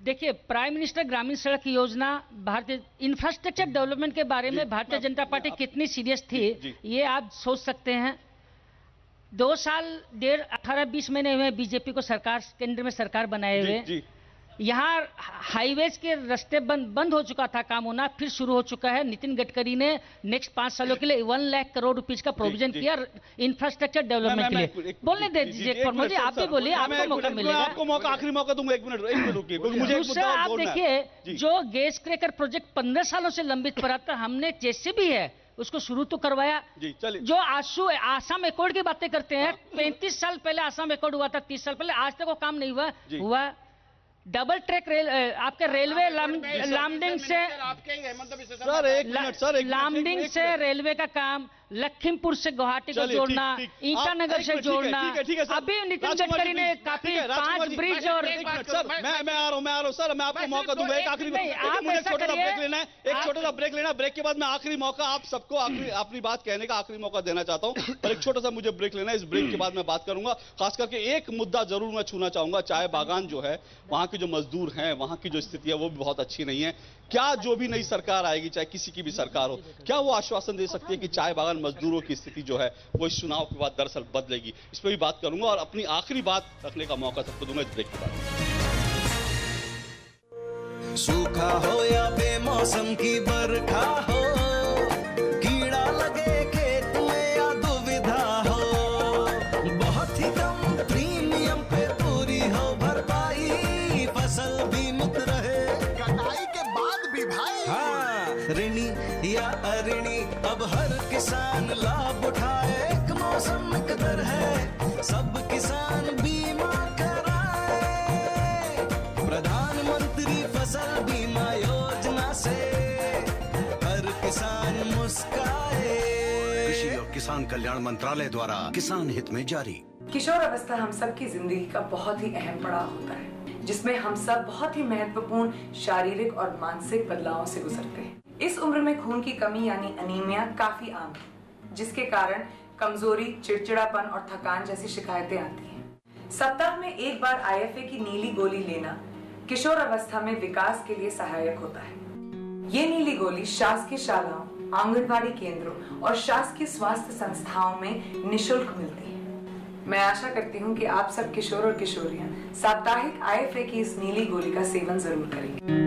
देखिए, प्राइम मिनिस्टर ग्रामीण सड़क योजना, भारतीय इंफ्रास्ट्रक्चर डेवलपमेंट के बारे में भारतीय जनता पार्टी कितनी सीरियस थी ये आप सोच सकते हैं। 2 साल 18-20 महीने हुए बीजेपी को सरकार, केंद्र में सरकार बनाए हुए। यहाँ हाईवेज के रास्ते बंद हो चुका था काम होना, फिर शुरू हो चुका है। नितिन गडकरी ने नेक्स्ट 5 सालों के लिए 1 लाख करोड़ रुपीस का प्रोविजन किया इंफ्रास्ट्रक्चर डेवलपमेंट के लिए। बोलने दीजिए प्रमोद जी, आप भी बोलिए, आपको मौका मिलेगा। आपको मौका, आखिरी मौका दूंगा। 1 मिनट रुकिए, मुझे दूसरा आप देखिए, जो गैस क्रैकर प्रोजेक्ट 15 सालों से लंबित पड़ा था, हमने जैसे भी है उसको शुरू तो करवाया। जो आसाम एकॉर्ड की बातें करते हैं, 35 साल पहले आसाम एकॉर्ड हुआ था, 30 साल पहले, आज तक वो काम नहीं हुआ। डबल ट्रैक रेल, आपके रेलवे लामडिंग से रेलवे का काम, लखीमपुर से गुवाहाटी को जोड़ना, ईटानगर से जोड़ना। अभी नितिन गडकरी ने काफी 5 ब्रिज और मैं आ रहा हूँ सर, मैं आपको मौका दूंगा। एक आखिरी मुझे छोटा सा ब्रेक लेना है, एक छोटा सा ब्रेक लेना। ब्रेक के बाद मैं आखिरी मौका आप सबको अपनी बात कहने का आखिरी मौका देना चाहता हूँ, पर एक छोटा सा मुझे ब्रेक लेना है। इस ब्रेक के बाद मैं बात करूंगा, खास करके एक मुद्दा जरूर मैं छूना चाहूंगा। चाय बागान जो है, वहां के जो मजदूर हैं, वहां की जो स्थिति है वो भी बहुत अच्छी नहीं है। क्या जो भी नई सरकार आएगी, चाहे किसी की भी सरकार हो, क्या वो आश्वासन दे सकती है कि चाय बागान मजदूरों की स्थिति जो है वो इस चुनाव के बाद दरअसल बदलेगी? इस पर भी बात करूंगा और अपनी आखिरी बात रखने का मौका सबको दूंगा इस ब्रेक के बाद। सूखा हो या बेमौसम की बरखा हो, कीड़ा लगे खेत में या दुविधा हो, बहुत ही कम प्रीमियम पे पूरी हो भरपाई, फसल बीमित रहे कटाई के बाद भी भाई। हाँ, ऋणी या अऋणी अब हर किसान लाभ उठाए, एक मौसम कदर है सब किसान बीमा कराए, प्रधानमंत्री फसल बीमा योजना से हर किसान मुस्काए। कृषि और किसान कल्याण मंत्रालय द्वारा किसान हित में जारी। किशोर अवस्था हम सब की जिंदगी का बहुत ही अहम पड़ाव होता है, जिसमें हम सब बहुत ही महत्वपूर्ण शारीरिक और मानसिक बदलावों से गुजरते हैं। इस उम्र में खून की कमी यानी अनीमिया काफी आम है, जिसके कारण कमजोरी, चिड़चिड़ापन और थकान जैसी शिकायतें आती हैं। सप्ताह में एक बार IFA की नीली गोली लेना किशोर अवस्था में विकास के लिए सहायक होता है। ये नीली गोली शासकीय शालाओं, आंगनबाड़ी केंद्रों और शासकीय स्वास्थ्य संस्थाओं में निःशुल्क मिलती है। मैं आशा करती हूँ कि आप सब किशोर और किशोरियां साप्ताहिक IFA की इस नीली गोली का सेवन जरूर करेंगे।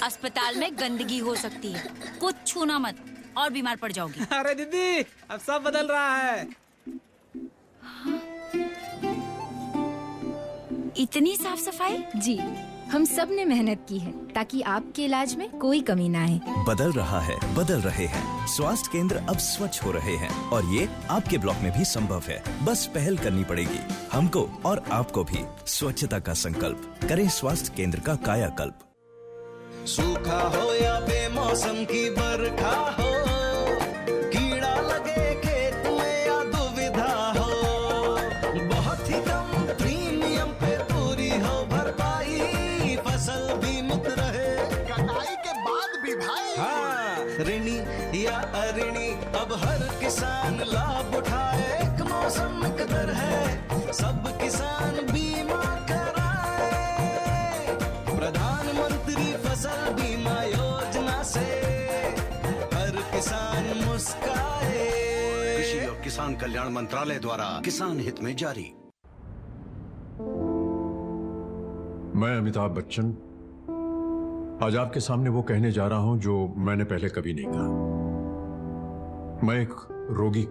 अस्पताल में गंदगी हो सकती है, कुछ छूना मत और बीमार पड़ जाओगी। अरे दीदी, अब सब बदल रहा है। इतनी साफ सफाई? जी, हम सब ने मेहनत की है ताकि आपके इलाज में कोई कमी ना आए। बदल रहा है, बदल रहे हैं। स्वास्थ्य केंद्र अब स्वच्छ हो रहे हैं और ये आपके ब्लॉक में भी संभव है। बस पहल करनी पड़ेगी हमको और आपको भी। स्वच्छता का संकल्प करें, स्वास्थ्य केंद्र का कायाकल्प। सूखा हो या बेमौसम की बरखा हो, कीड़ा लगे खेत में या दुविधा हो, बहुत ही कम प्रीमियम पे पूरी हो भरपाई, फसल बीमित रहे कटाई के बाद भी भाई। हाँ, ऋणी या अऋणी अब हर किसान लाभ उठाए, एक मौसम कदर है सब किसान बीमा कराए, प्रधानमंत्री फसल बीमा योजना से हर किसान मुस्काए। कृषि और किसान कल्याण मंत्रालय द्वारा किसान हित में जारी। मैं अमिताभ बच्चन आज आपके सामने वो कहने जा रहा हूं जो मैंने पहले कभी नहीं कहा। मैं एक रोगी,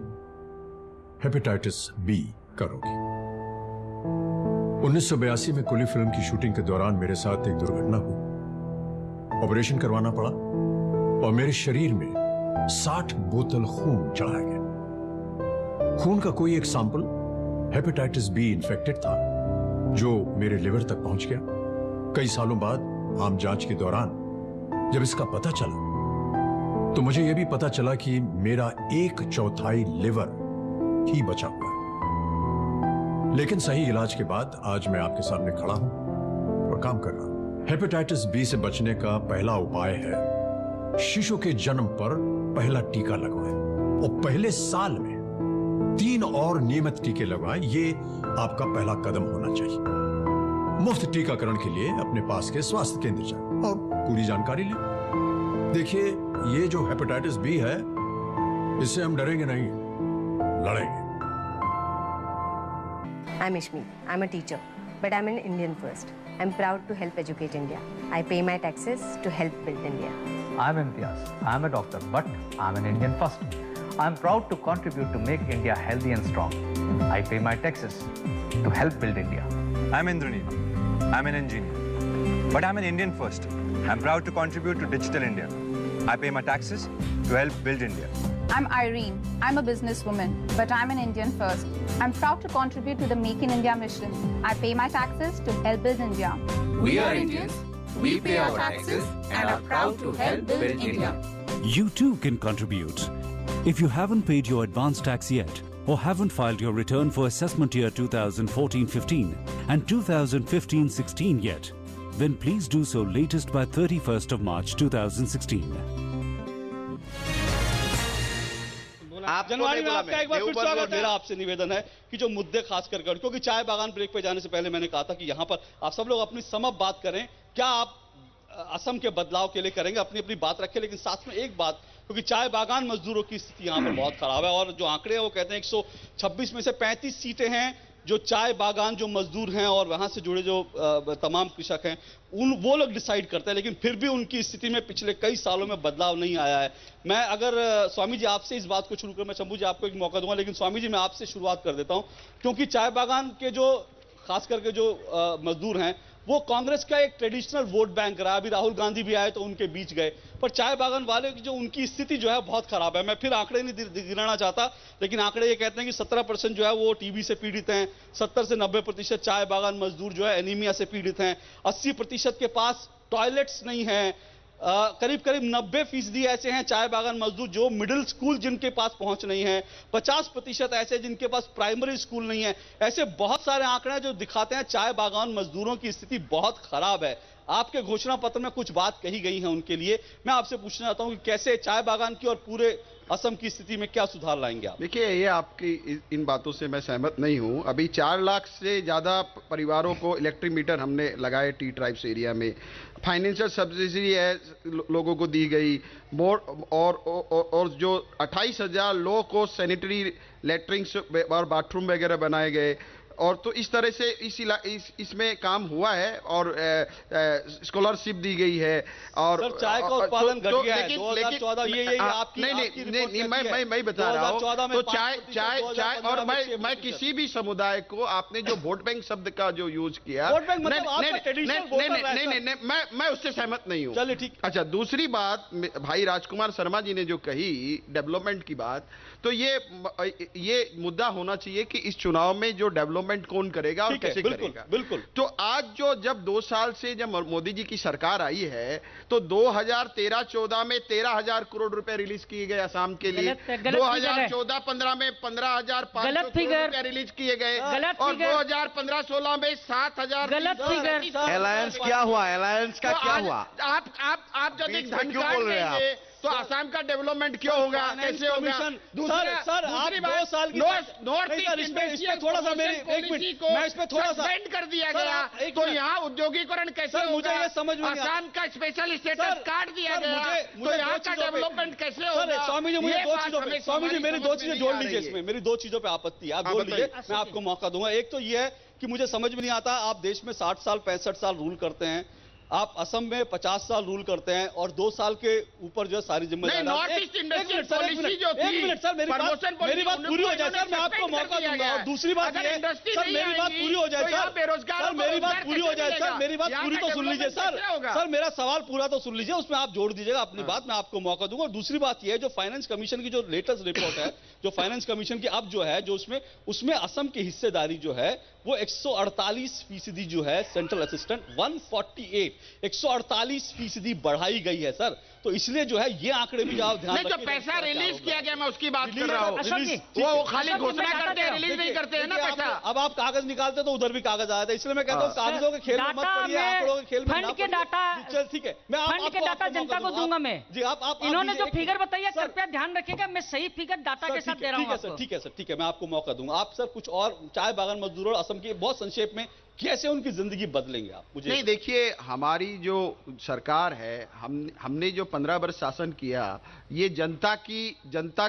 हेपेटाइटिस बी का रोगी। 1982 में कुली फिल्म की शूटिंग के दौरान मेरे साथ एक दुर्घटना हुई। ऑपरेशन करवाना पड़ा और मेरे शरीर में 60 बोतल खून चढ़ाया गया। खून का कोई एक सैंपल हेपेटाइटिस बी इन्फेक्टेड था जो मेरे लिवर तक पहुंच गया। कई सालों बाद आम जांच के दौरान जब इसका पता चला तो मुझे यह भी पता चला कि मेरा 1/4 लिवर ही बचा हुआ है। लेकिन सही इलाज के बाद आज मैं आपके सामने खड़ा हूं और काम कर रहा हूं। हेपेटाइटिस बी से बचने का पहला उपाय है शिशु के जन्म पर पहला टीका लगवाएं और पहले साल में 3 और नियमित टीके लगवाएं, ये आपका पहला कदम होना चाहिए। मुफ्त टीकाकरण के लिए अपने पास के स्वास्थ्य केंद्र जाएं और पूरी जानकारी लें। देखिए, ये जो हेपेटाइटिस बी है, इससे हम डरेंगे नहीं, लड़ेंगे। I'm Ishmi. I'm a teacher, but I'm an Indian first. I'm proud to help educate India. I pay my taxes to help build India. I'm Imtiaz. I'm a doctor, but I'm an Indian first. I'm proud to contribute to make India healthy and strong. I pay my taxes to help build India. I'm Indraneel. I'm an engineer, but I'm an Indian first. I'm proud to contribute to digital India. I pay my taxes to help build India. I'm Irene. I'm a businesswoman, but I'm an Indian first. I'm proud to contribute to the Make in India mission. I pay my taxes to help build India. We are Indians. We pay our taxes and are proud to help build India. You too can contribute. If you haven't paid your advance tax yet, or haven't filed your return for assessment year 2014-15 and 2015-16 yet, then please do so latest by 31st of March 2016. Janwani में आपका एक बार फिर स्वागत है। मेरा आपसे निवेदन है कि जो मुद्दे खास कर क्योंकि चाय बागान ब्रेक पे जाने से पहले मैंने कहा था कि यहाँ पर आप सब लोग अपनी समझ बात करें, क्या आप असम के बदलाव के लिए करेंगे, अपनी अपनी बात रखें, लेकिन साथ में एक बात, क्योंकि चाय बागान मजदूरों की स्थिति यहाँ पर बहुत खराब है और जो आंकड़े हैं वो कहते हैं 126 में से 35 सीटें हैं जो चाय बागान जो मजदूर हैं और वहां से जुड़े जो तमाम कृषक हैं वो लोग डिसाइड करते हैं, लेकिन फिर भी उनकी स्थिति में पिछले कई सालों में बदलाव नहीं आया है। मैं अगर स्वामी जी आपसे इस बात को शुरू कर, मैं शंभू जी आपको एक मौका दूंगा, लेकिन स्वामी जी मैं आपसे शुरुआत कर देता हूं, क्योंकि चाय बागान के जो खास करके जो मजदूर हैं वो कांग्रेस का एक ट्रेडिशनल वोट बैंक रहा। अभी राहुल गांधी भी आए तो उनके बीच गए, पर चाय बागान वाले की जो उनकी स्थिति जो है बहुत खराब है। मैं फिर आंकड़े नहीं गिनाना चाहता, लेकिन आंकड़े ये कहते हैं कि 17% जो है वो टीबी से पीड़ित हैं, 70 से 90% चाय बागान मजदूर जो है एनीमिया से पीड़ित हैं, 80% के पास टॉयलेट्स नहीं है, करीब 90% ऐसे हैं चाय बागान मजदूर जो मिडिल स्कूल जिनके पास पहुंच नहीं है, 50% ऐसे जिनके पास प्राइमरी स्कूल नहीं है। ऐसे बहुत सारे आंकड़े जो दिखाते हैं चाय बागान मजदूरों की स्थिति बहुत खराब है। आपके घोषणा पत्र में कुछ बात कही गई है उनके लिए, मैं आपसे पूछना चाहता हूं कि कैसे चाय बागान की और पूरे असम की स्थिति में क्या सुधार लाएंगे आप? देखिए, ये आपकी इन बातों से मैं सहमत नहीं हूं। अभी 4 लाख से ज्यादा परिवारों को इलेक्ट्रिक मीटर हमने लगाए टी ट्राइब्स एरिया में, फाइनेंशियल सब्सिडी है लोगों को दी गई, और जो 28,000 लोगों को सैनिटरी लेटरिंग्स और बाथरूम वगैरह बनाए गए, और तो इस तरह से इसमें काम हुआ है और स्कॉलरशिप दी गई है। और सर, चाय का उत्पादन घट गया है 2014, ये आपकी नहीं मैं बता रहा हूँ। तो चाय और मैं किसी भी समुदाय को आपने जो वोट बैंक शब्द का जो यूज किया, नहीं, मैं उससे सहमत नहीं हूँ। चलिए ठीक। अच्छा, दूसरी बात भाई राजकुमार शर्मा जी ने जो कही डेवलपमेंट की बात, तो ये मुद्दा होना चाहिए कि इस चुनाव में जो डेवलपमेंट कौन करेगा और कैसे करेगा। बिल्कुल। तो आज जब 2 साल से जब मोदी जी की सरकार आई है तो 2013-14 में 13,000 करोड़ रुपए रिलीज किए गए असम के लिए, 2014-15 में 15,500 करोड़ रुपए रिलीज किए गए, और 2015-16 में 7,000। अलायंस क्या हुआ? अलायंस का क्या हुआ? आप जब एक धन क्यों बोल रहे हैं आप? तो असम का डेवलपमेंट क्यों होगा, कैसे होगा? सर आप 2 साल की नॉर्थ ईस्ट थोड़ा सा मैं इस पे थोड़ा सा कर दिया गया, तो यहाँ उद्योगीकरण कैसे होगा? मुझे ये समझ में असम का स्पेशल स्टेटस काट दिया गया, तो यहाँ का डेवलपमेंट कैसे होगा? स्वामी जी मेरी 2 चीजें जोड़ लीजिए इसमें, मेरी 2 चीजों पे आपत्ति है, आप जोड़ लीजिए, मैं आपको मौका दूंगा। एक तो ये है कि मुझे समझ में नहीं आता, आप देश में 60 साल 65 साल रूल करते हैं, आप असम में 50 साल रूल करते हैं और 2 साल के ऊपर जो सारी जिम्मेदारी। नॉर्थ ईस्ट इंडस्ट्रियल पॉलिसी जो थी, एक मिनट सर, मेरी बात पूरी हो जाए सर, मैं आपको मौका दूंगा। और दूसरी बात ये सर, मेरी बात पूरी हो जाए सर, बेरोजगार मेरी बात पूरी हो जाए सर, मेरी बात पूरी तो सुन लीजिए सर, मेरा सवाल पूरा तो सुन लीजिए, उसमें आप जोड़ दीजिएगा अपनी बात, मैं आपको मौका दूंगा। और दूसरी बात यह है, जो फाइनेंस कमीशन की जो लेटेस्ट रिपोर्ट है, जो फाइनेंस कमीशन की अब जो है, जो उसमें असम की हिस्सेदारी जो है वो 148% जो है सेंट्रल असिस्टेंट 148% बढ़ाई गई है सर। तो इसलिए जो है ये आंकड़े भी आप ध्यान रखिए। जो पैसा रिलीज किया गया मैं उसकी बात कर रहा हूँ, वो खाली घोषणा करते हैं, रिलीज नहीं करते हैं ना पैसा। अब आप कागज निकालते तो उधर भी कागज आया था, इसलिए मैं कहता हूँ कागजों के खेल में मत पड़िए, आंकड़ों के खेल में फंड के डाटा, ठीक है मैं फंड के डाटा जनता को दूंगा मैं जी। आप इन्होंने जो फिगर बताइए कृपया ध्यान रखिएगा, मैं सही फिगर डाटा के साथ दे रहा हूँ। ठीक है सर, ठीक है मैं आपको मौका दूंगा। आप सर कुछ और चाय बागान मजदूरों और असम की बहुत संक्षेप में कैसे उनकी जिंदगी बदलेंगे आप मुझे? नहीं देखिए, हमारी जो सरकार है, हमने जो 15 वर्ष शासन किया, ये जनता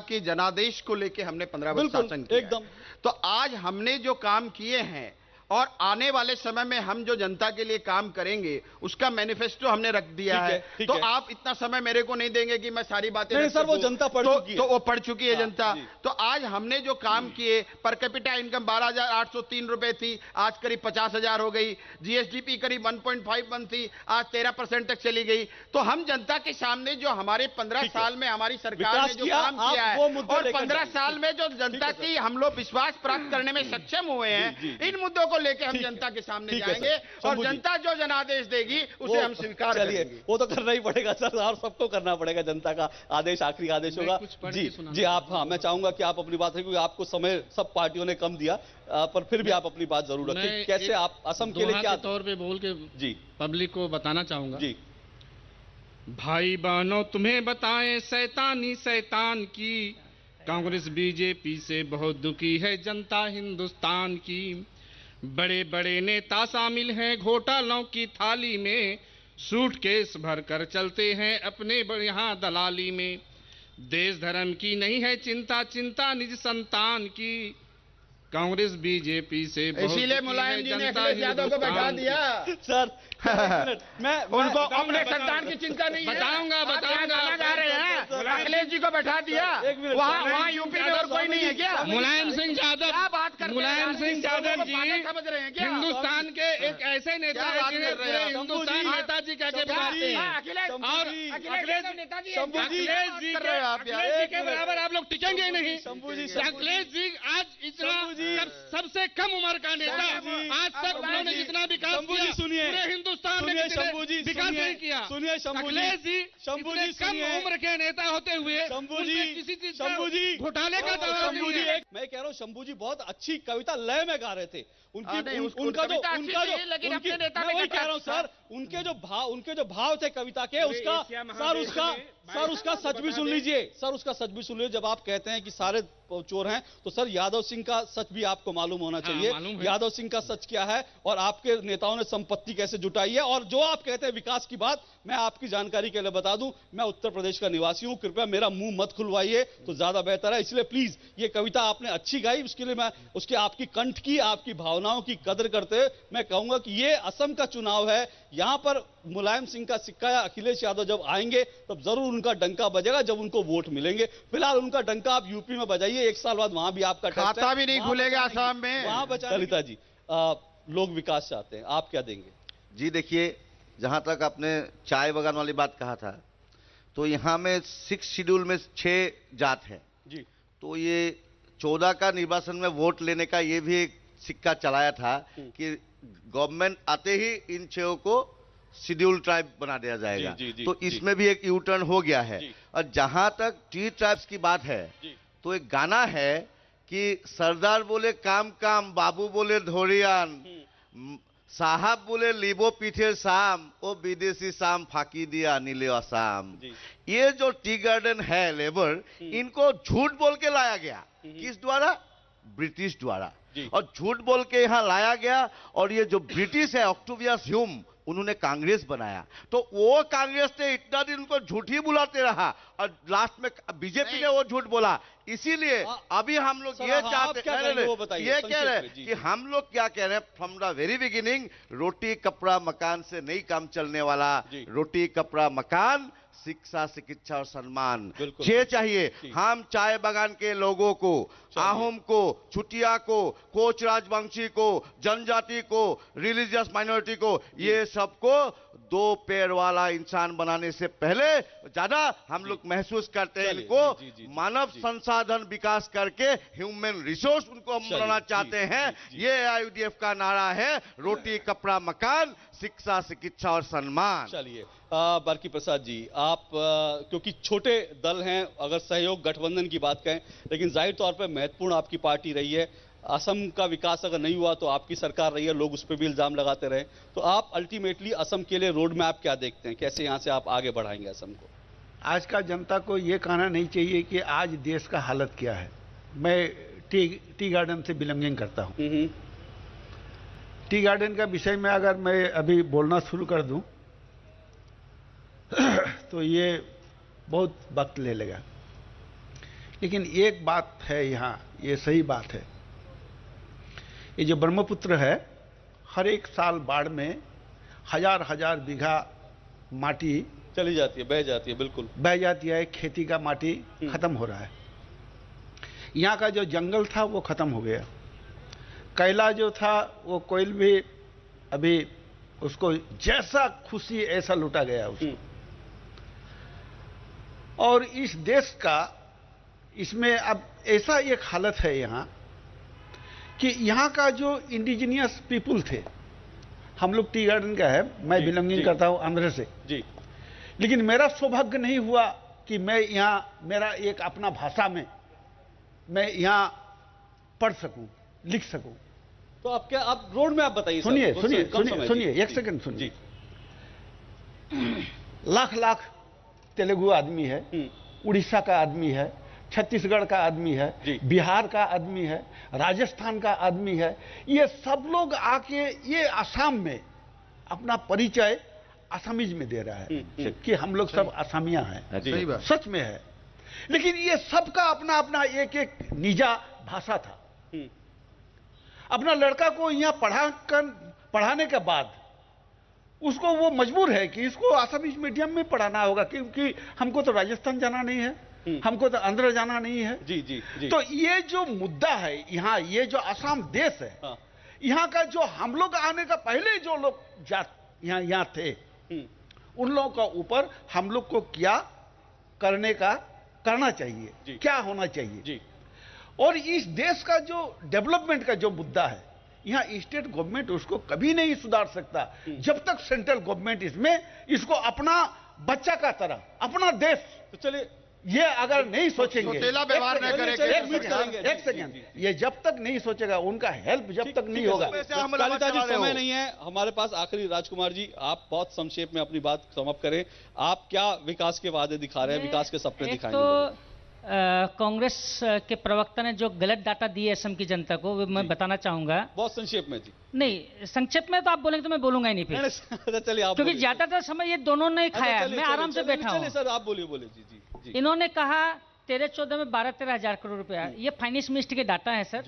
के जनादेश को लेके हमने 15 वर्ष शासन किया एकदम। तो आज हमने जो काम किए हैं और आने वाले समय में हम जो जनता के लिए काम करेंगे उसका मैनिफेस्टो हमने रख दिया है। तो आप इतना समय मेरे को नहीं देंगे कि मैं सारी बातें नहीं सर, वो जनता पढ़ चुकी है। तो वो पढ़ चुकी है जनता। तो आज हमने जो काम किए, पर कैपिटा इनकम 12,803 रुपए थी, आज करीब 50,000 हो गई। जीएसडीपी करीब 1.51 थी, आज 13% तक चली गई। तो हम जनता के सामने जो हमारे 15 साल में हमारी सरकार ने जो काम किया है और 15 साल में जो जनता की हम लोग विश्वास प्राप्त करने में सक्षम हुए हैं, इन मुद्दों को लेके हम जनता के सामने जाएंगे और जनता जो जनादेश देगी उसे हम स्वीकार करेंगे। वो तो करना ही पड़ेगा सर, और सबको करना पड़ेगा। जनता का आदेश आखिरी आदेश होगा। जी आप, हाँ मैं चाहूंगा कि आप अपनी बात रखें, क्योंकि आपको समय सब पार्टियों ने कम दिया, पर फिर भी आप अपनी बात जरूर रखें। कैसे आप असम के लिए क्या तौर पे बोल के जी पब्लिक को बताना चाहूंगा। जी भाई बहनों, तुम्हें बताएं शैतानी शैतान की, कांग्रेस बीजेपी से बहुत दुखी है जनता हिंदुस्तान की। बड़े बड़े नेता शामिल हैं घोटालों की थाली में, सूटकेस भरकर चलते हैं अपने यहाँ दलाली में। देश धर्म की नहीं है चिंता, चिंता निज संतान की। कांग्रेस बीजेपी से इसीलिए मुलायम जी ने अखिलेश यादव को बैठा दिया सर। मैं उनको अपने संतान की चिंता नहीं है। बताऊंगा जा रहे हैं, अखिलेश जी को बैठा दिया। वहाँ यूपी में और कोई नहीं है क्या? मुलायम सिंह यादव, क्या बात करते हैं? मुलायम सिंह यादव जी समझ रहे हैं क्या? हिंदुस्तान के एक ऐसे नेता है जिन्हें पूरे हिंदुस्तान नेताजी कह के बुलाते हैं, और अखिलेश जी के बराबर आप लोग टिकेंगे ही नहीं। अखिलेश जी आज इतना सबसे कम उम्र का नेता, आज तक उन्होंने जितना विकास किया पूरे हिंदुस्तान में विकास नहीं किया। अखिलेश जी कम उम्र के नेता होते हुए किसी चीज घोटाले का दावा नहीं है। मैं कह रहा हूँ शंभू जी बहुत अच्छी कविता लय में गा रहे थे। उनका जो मैं वही कह रहा हूँ सर, उनके जो भाव थे कविता के, उसका सच भी सुन लीजिए। सर उसका सच भी सुन लीजिए। जब आप कहते हैं कि सारे चोर हैं, तो सर यादव सिंह का सच भी आपको मालूम होना चाहिए। यादव सिंह का सच क्या है और आपके नेताओं ने संपत्ति कैसे जुटाई है। और जो आप कहते हैं विकास की बात, मैं आपकी जानकारी के लिए बता दूं, मैं उत्तर प्रदेश का निवासी हूं। कृपया मेरा मुंह मत खुलवाइए तो ज्यादा बेहतर है। इसलिए प्लीज ये कविता आपने अच्छी गाई, उसके लिए मैं उसके आपकी कंठ की, आपकी भावनाओं की कदर करते हुए मैं कहूंगा कि ये असम का चुनाव है, यहां पर मुलायम सिंह का सिक्का या अखिलेश यादव जब आएंगे तब जरूर उनका डंका बजेगा, जब उनको वोट मिलेंगे। फिलहाल उनका डंका आप यूपी में बजाइए, 1 साल बाद वहां भी आपका खाता भी नहीं खुलेगा असम में। वहां बचा ललिता जी, लोग विकास चाहते हैं, आप क्या देंगे? जी देखिए, जहां तक आपने चाय बागान वाली बात कहा था, तो यहाँ में 6 शेड्यूल में 6 जात है जी। तो ये 14 का निर्वाचन में वोट लेने का ये भी एक सिक्का चलाया था कि गवर्नमेंट आते ही इन 6 को शेड्यूल ट्राइब बना दिया जाएगा। तो इसमें भी एक यू टर्न हो गया है। और जहां तक टी ट्राइब्स की बात है, तो एक गाना है कि सरदार बोले काम काम, बाबू बोले धोरियान, साहब बोले लिबो पीठे शाम, ओ विदेशी शाम फाकी दिया नीले आसाम। ये जो टी गार्डन है लेबर, इनको झूठ बोल के लाया गया। किस द्वारा? ब्रिटिश द्वारा। और झूठ बोल के यहाँ लाया गया। और ये जो ब्रिटिश है, ऑक्टेवियस ह्यूम, उन्होंने कांग्रेस बनाया। तो वो कांग्रेस ने इतना दिन उनको झूठ ही बुलाते रहा और लास्ट में बीजेपी ने वो झूठ बोला। इसीलिए अभी हम लोग ये चाहते ये कह रहे हैं कि हम लोग क्या कह रहे हैं, फ्रॉम द वेरी बिगिनिंग, रोटी कपड़ा मकान से नहीं काम चलने वाला। रोटी कपड़ा मकान शिक्षा, चिकित्सा और सम्मान। ये चाहिए। हम चाय बागान के लोगों को, आहोम को, चुटिया को, कोच राजवंशी को, जनजाति को, रिलीजियस माइनॉरिटी को, ये सबको दो पैर वाला इंसान बनाने से पहले ज्यादा हम लोग महसूस करते हैं इनको मानव संसाधन विकास करके ह्यूमन रिसोर्स उनको हम बनाना चाहते हैं। ये AIUDF का नारा है, रोटी कपड़ा मकान, शिक्षा चिकित्सा और सम्मान। चलिए बारकी प्रसाद जी, आप क्योंकि छोटे दल हैं, अगर सहयोग गठबंधन की बात कहें, लेकिन जाहिर तौर पर महत्वपूर्ण आपकी पार्टी रही है। असम का विकास अगर नहीं हुआ तो आपकी सरकार रही है, लोग उस पर भी इल्जाम लगाते रहे। तो आप अल्टीमेटली असम के लिए रोड मैप क्या देखते हैं, कैसे यहाँ से आप आगे बढ़ाएंगे असम को? आज का जनता को ये कहना नहीं चाहिए कि आज देश का हालत क्या है। मैं टी गार्डन से बिलोंगिंग करता हूँ। टी गार्डन का विषय में अगर मैं अभी बोलना शुरू कर दूं तो ये बहुत वक्त ले लेगा, लेकिन एक बात है यहाँ, ये सही बात है। ये जो ब्रह्मपुत्र है, हर एक साल बाढ़ में हजार हजार बीघा माटी चली जाती है, बह जाती है, बिल्कुल बह जाती है। खेती का माटी खत्म हो रहा है। यहाँ का जो जंगल था वो खत्म हो गया। कैला जो था वो कोयल भी अभी उसको जैसा खुशी ऐसा लूटा गया उसको। और इस देश का इसमें अब ऐसा एक हालत है यहाँ कि यहाँ का जो इंडिजिनियस पीपुल थे, हम लोग टी गार्डन का है, मैं बिलोंगिंग करता हूँ आंध्र से जी, लेकिन मेरा सौभाग्य नहीं हुआ कि मैं यहाँ मेरा एक अपना भाषा में मैं यहाँ पढ़ सकूं, लिख सकूं। तो आप क्या, आप रोड में आप बताइए। सुनिए सुनिए सुनिए सुनिए, एक सेकंड सुनिए। लाख लाख तेलुगु आदमी है, उड़ीसा का आदमी है, छत्तीसगढ़ का आदमी है, बिहार का आदमी है, राजस्थान का आदमी है। ये सब लोग आके ये असम में अपना परिचय असमीज में दे रहा है कि हम लोग सब असमिया हैं। सच में है, लेकिन ये सबका अपना अपना एक एक निजा भाषा था। अपना लड़का को यहाँ पढ़ाने के बाद उसको वो मजबूर है कि इसको असमीज मीडियम में पढ़ाना होगा, क्योंकि हमको तो राजस्थान जाना नहीं है, हमको तो आंध्र जाना नहीं है। जी जी जी। तो ये जो मुद्दा है यहाँ, ये जो असम देश है, यहाँ का जो हम लोग आने का पहले जो लोग यहाँ थे, उन लोगों का ऊपर हम लोग को क्या करना चाहिए, क्या होना चाहिए जी। और इस देश का जो डेवलपमेंट का जो मुद्दा है, यहाँ स्टेट गवर्नमेंट उसको कभी नहीं सुधार सकता जब तक सेंट्रल गवर्नमेंट इसमें इसको अपना बच्चा का तरह, अपना देश, तो चलिए ये अगर नहीं सोचेंगे, एक सेकेंड, ये जब तक नहीं सोचेगा, उनका हेल्प जब तक नहीं होगा। कालिता जी, समय नहीं है हमारे पास, आखिरी राजकुमार जी आप बहुत संक्षेप में अपनी बात समाप्त करें। आप क्या विकास के वादे दिखा रहे हैं, विकास के सपने दिखाएंगे? तो कांग्रेस के प्रवक्ता ने जो गलत डाटा दिए असम की जनता को, वो मैं बताना चाहूंगा बहुत संक्षेप में जी। नहीं, संक्षेप में तो आप बोलेंगे तो मैं बोलूंगा ही नहीं फिर। चलिए आप, क्योंकि ज्यादातर समय ये दोनों ने खाया है, मैं आराम से बैठा हूँ। सर आप बोलिए जी जी। इन्होंने कहा 13-14 में 12-13 हजार करोड़ रुपया, ये फाइनेंस मिनिस्ट्री के डाटा है सर।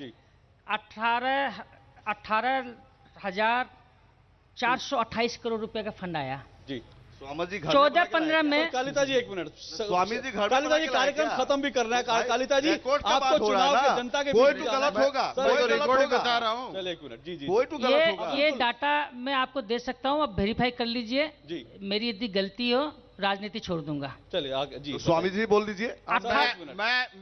18,428 करोड़ रुपए का फंड आया जी। 14-15 में कालिता जी, एक मिनट, स्वामी जी घर, कालिता जी कार्यक्रम खत्म भी करना है। कालिता जी आपको चुनाव के जनता के कोई तो गलत होगा, रिकॉर्डिंग बता रहा हूँ। चलिए एक मिनट जी जी, कोई तो गलत होगा। ये डाटा मैं आपको दे सकता हूँ, आप वेरीफाई कर लीजिए जी। मेरी यदि गलती हो राजनीति छोड़ दूंगा। चलिए आगे जी, स्वामी जी बोल दीजिए।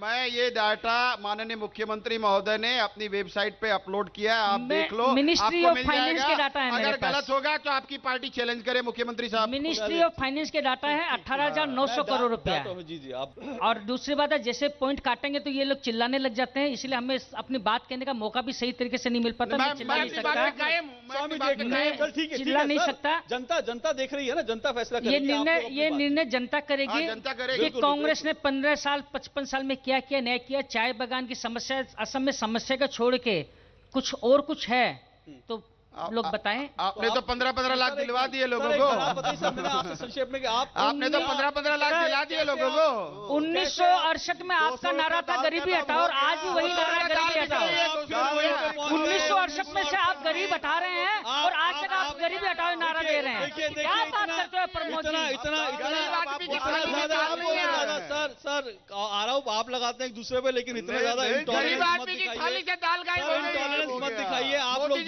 मैं ये डाटा माननीय मुख्यमंत्री महोदय ने अपनी वेबसाइट पे अपलोड किया है, आप देख लो, मिनिस्ट्री ऑफ फाइनेंस के डाटा है। अगर गलत होगा तो आपकी पार्टी चैलेंज करे मुख्यमंत्री साहब। मिनिस्ट्री ऑफ फाइनेंस के डाटा है 18,900 करोड़ रुपया। जी जी आप, और दूसरी बात है, जैसे पॉइंट काटेंगे तो ये लोग चिल्लाने लग जाते हैं, इसलिए हमें अपनी बात कहने का मौका भी सही तरीके से नहीं मिल पाता। मैं चिल्ला नहीं सकता। जनता देख रही है ना, जनता फैसला करेगी। ये निर्णय जनता करेगी कि कांग्रेस ने 15 साल 55 साल में क्या किया, नहीं किया। चाय बागान की समस्या असम में समस्या का छोड़ के कुछ और कुछ है तो लोग बताएं। आपने तो 15-15 लाख दिलवा दिए लोगों को। संक्षेप में आपने तो 15-15 लाख दिला दिए लोगों को। 1968 में आपका नारा था गरीबी हटाओ, और आज भी वही नारा गरीबी हटाओ। 1968 में से आप गरीब हटा रहे हैं और आज तक आप गरीबी हटाओ नारा दे रहे हैं। क्या बात करते हो प्रमोद जी? सर आरोप आप लगाते हैं एक दूसरे पे, लेकिन इतना ज्यादा इंटॉलरेंस मत दिखाइए। आप लोग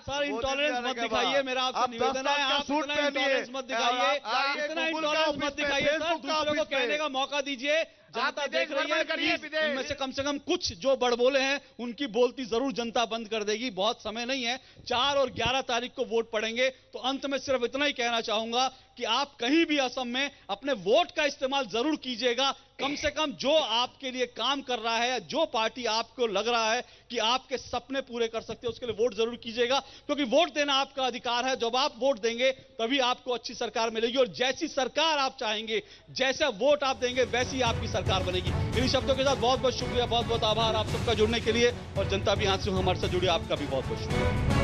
सर इंटॉलरेंस मत दिखाइए, मेरा आपसे निवेदन है, आप इतना इंटॉलरेंस मत दिखाइए, इतना इंटॉलरेंस मत दिखाइए सर। दूसरों को कहने का मौका दीजिए, जनता देख रही है। प्लीज इनमें से कम कुछ जो बड़बोले हैं उनकी बोलती जरूर जनता बंद कर देगी। बहुत समय नहीं है, 4 और 11 तारीख को वोट पड़ेंगे। तो अंत में सिर्फ इतना ही कहना चाहूंगा कि आप कहीं भी असम में अपने वोट का इस्तेमाल जरूर कीजिएगा। कम से कम जो आपके लिए काम कर रहा है, जो पार्टी आपको लग रहा है कि आपके सपने पूरे कर सकते हैं, उसके लिए वोट जरूर कीजिएगा, क्योंकि वोट देना आपका अधिकार है। जब आप वोट देंगे तभी आपको अच्छी सरकार मिलेगी, और जैसी सरकार आप चाहेंगे, जैसा वोट आप देंगे, वैसी आपकी सरकार बनेगी। इन्हीं शब्दों के साथ बहुत बहुत शुक्रिया, बहुत बहुत आभार आप सबका जुड़ने के लिए, और जनता भी यहाँ से हमारे साथ जुड़ी, आपका भी बहुत बहुत शुक्रिया।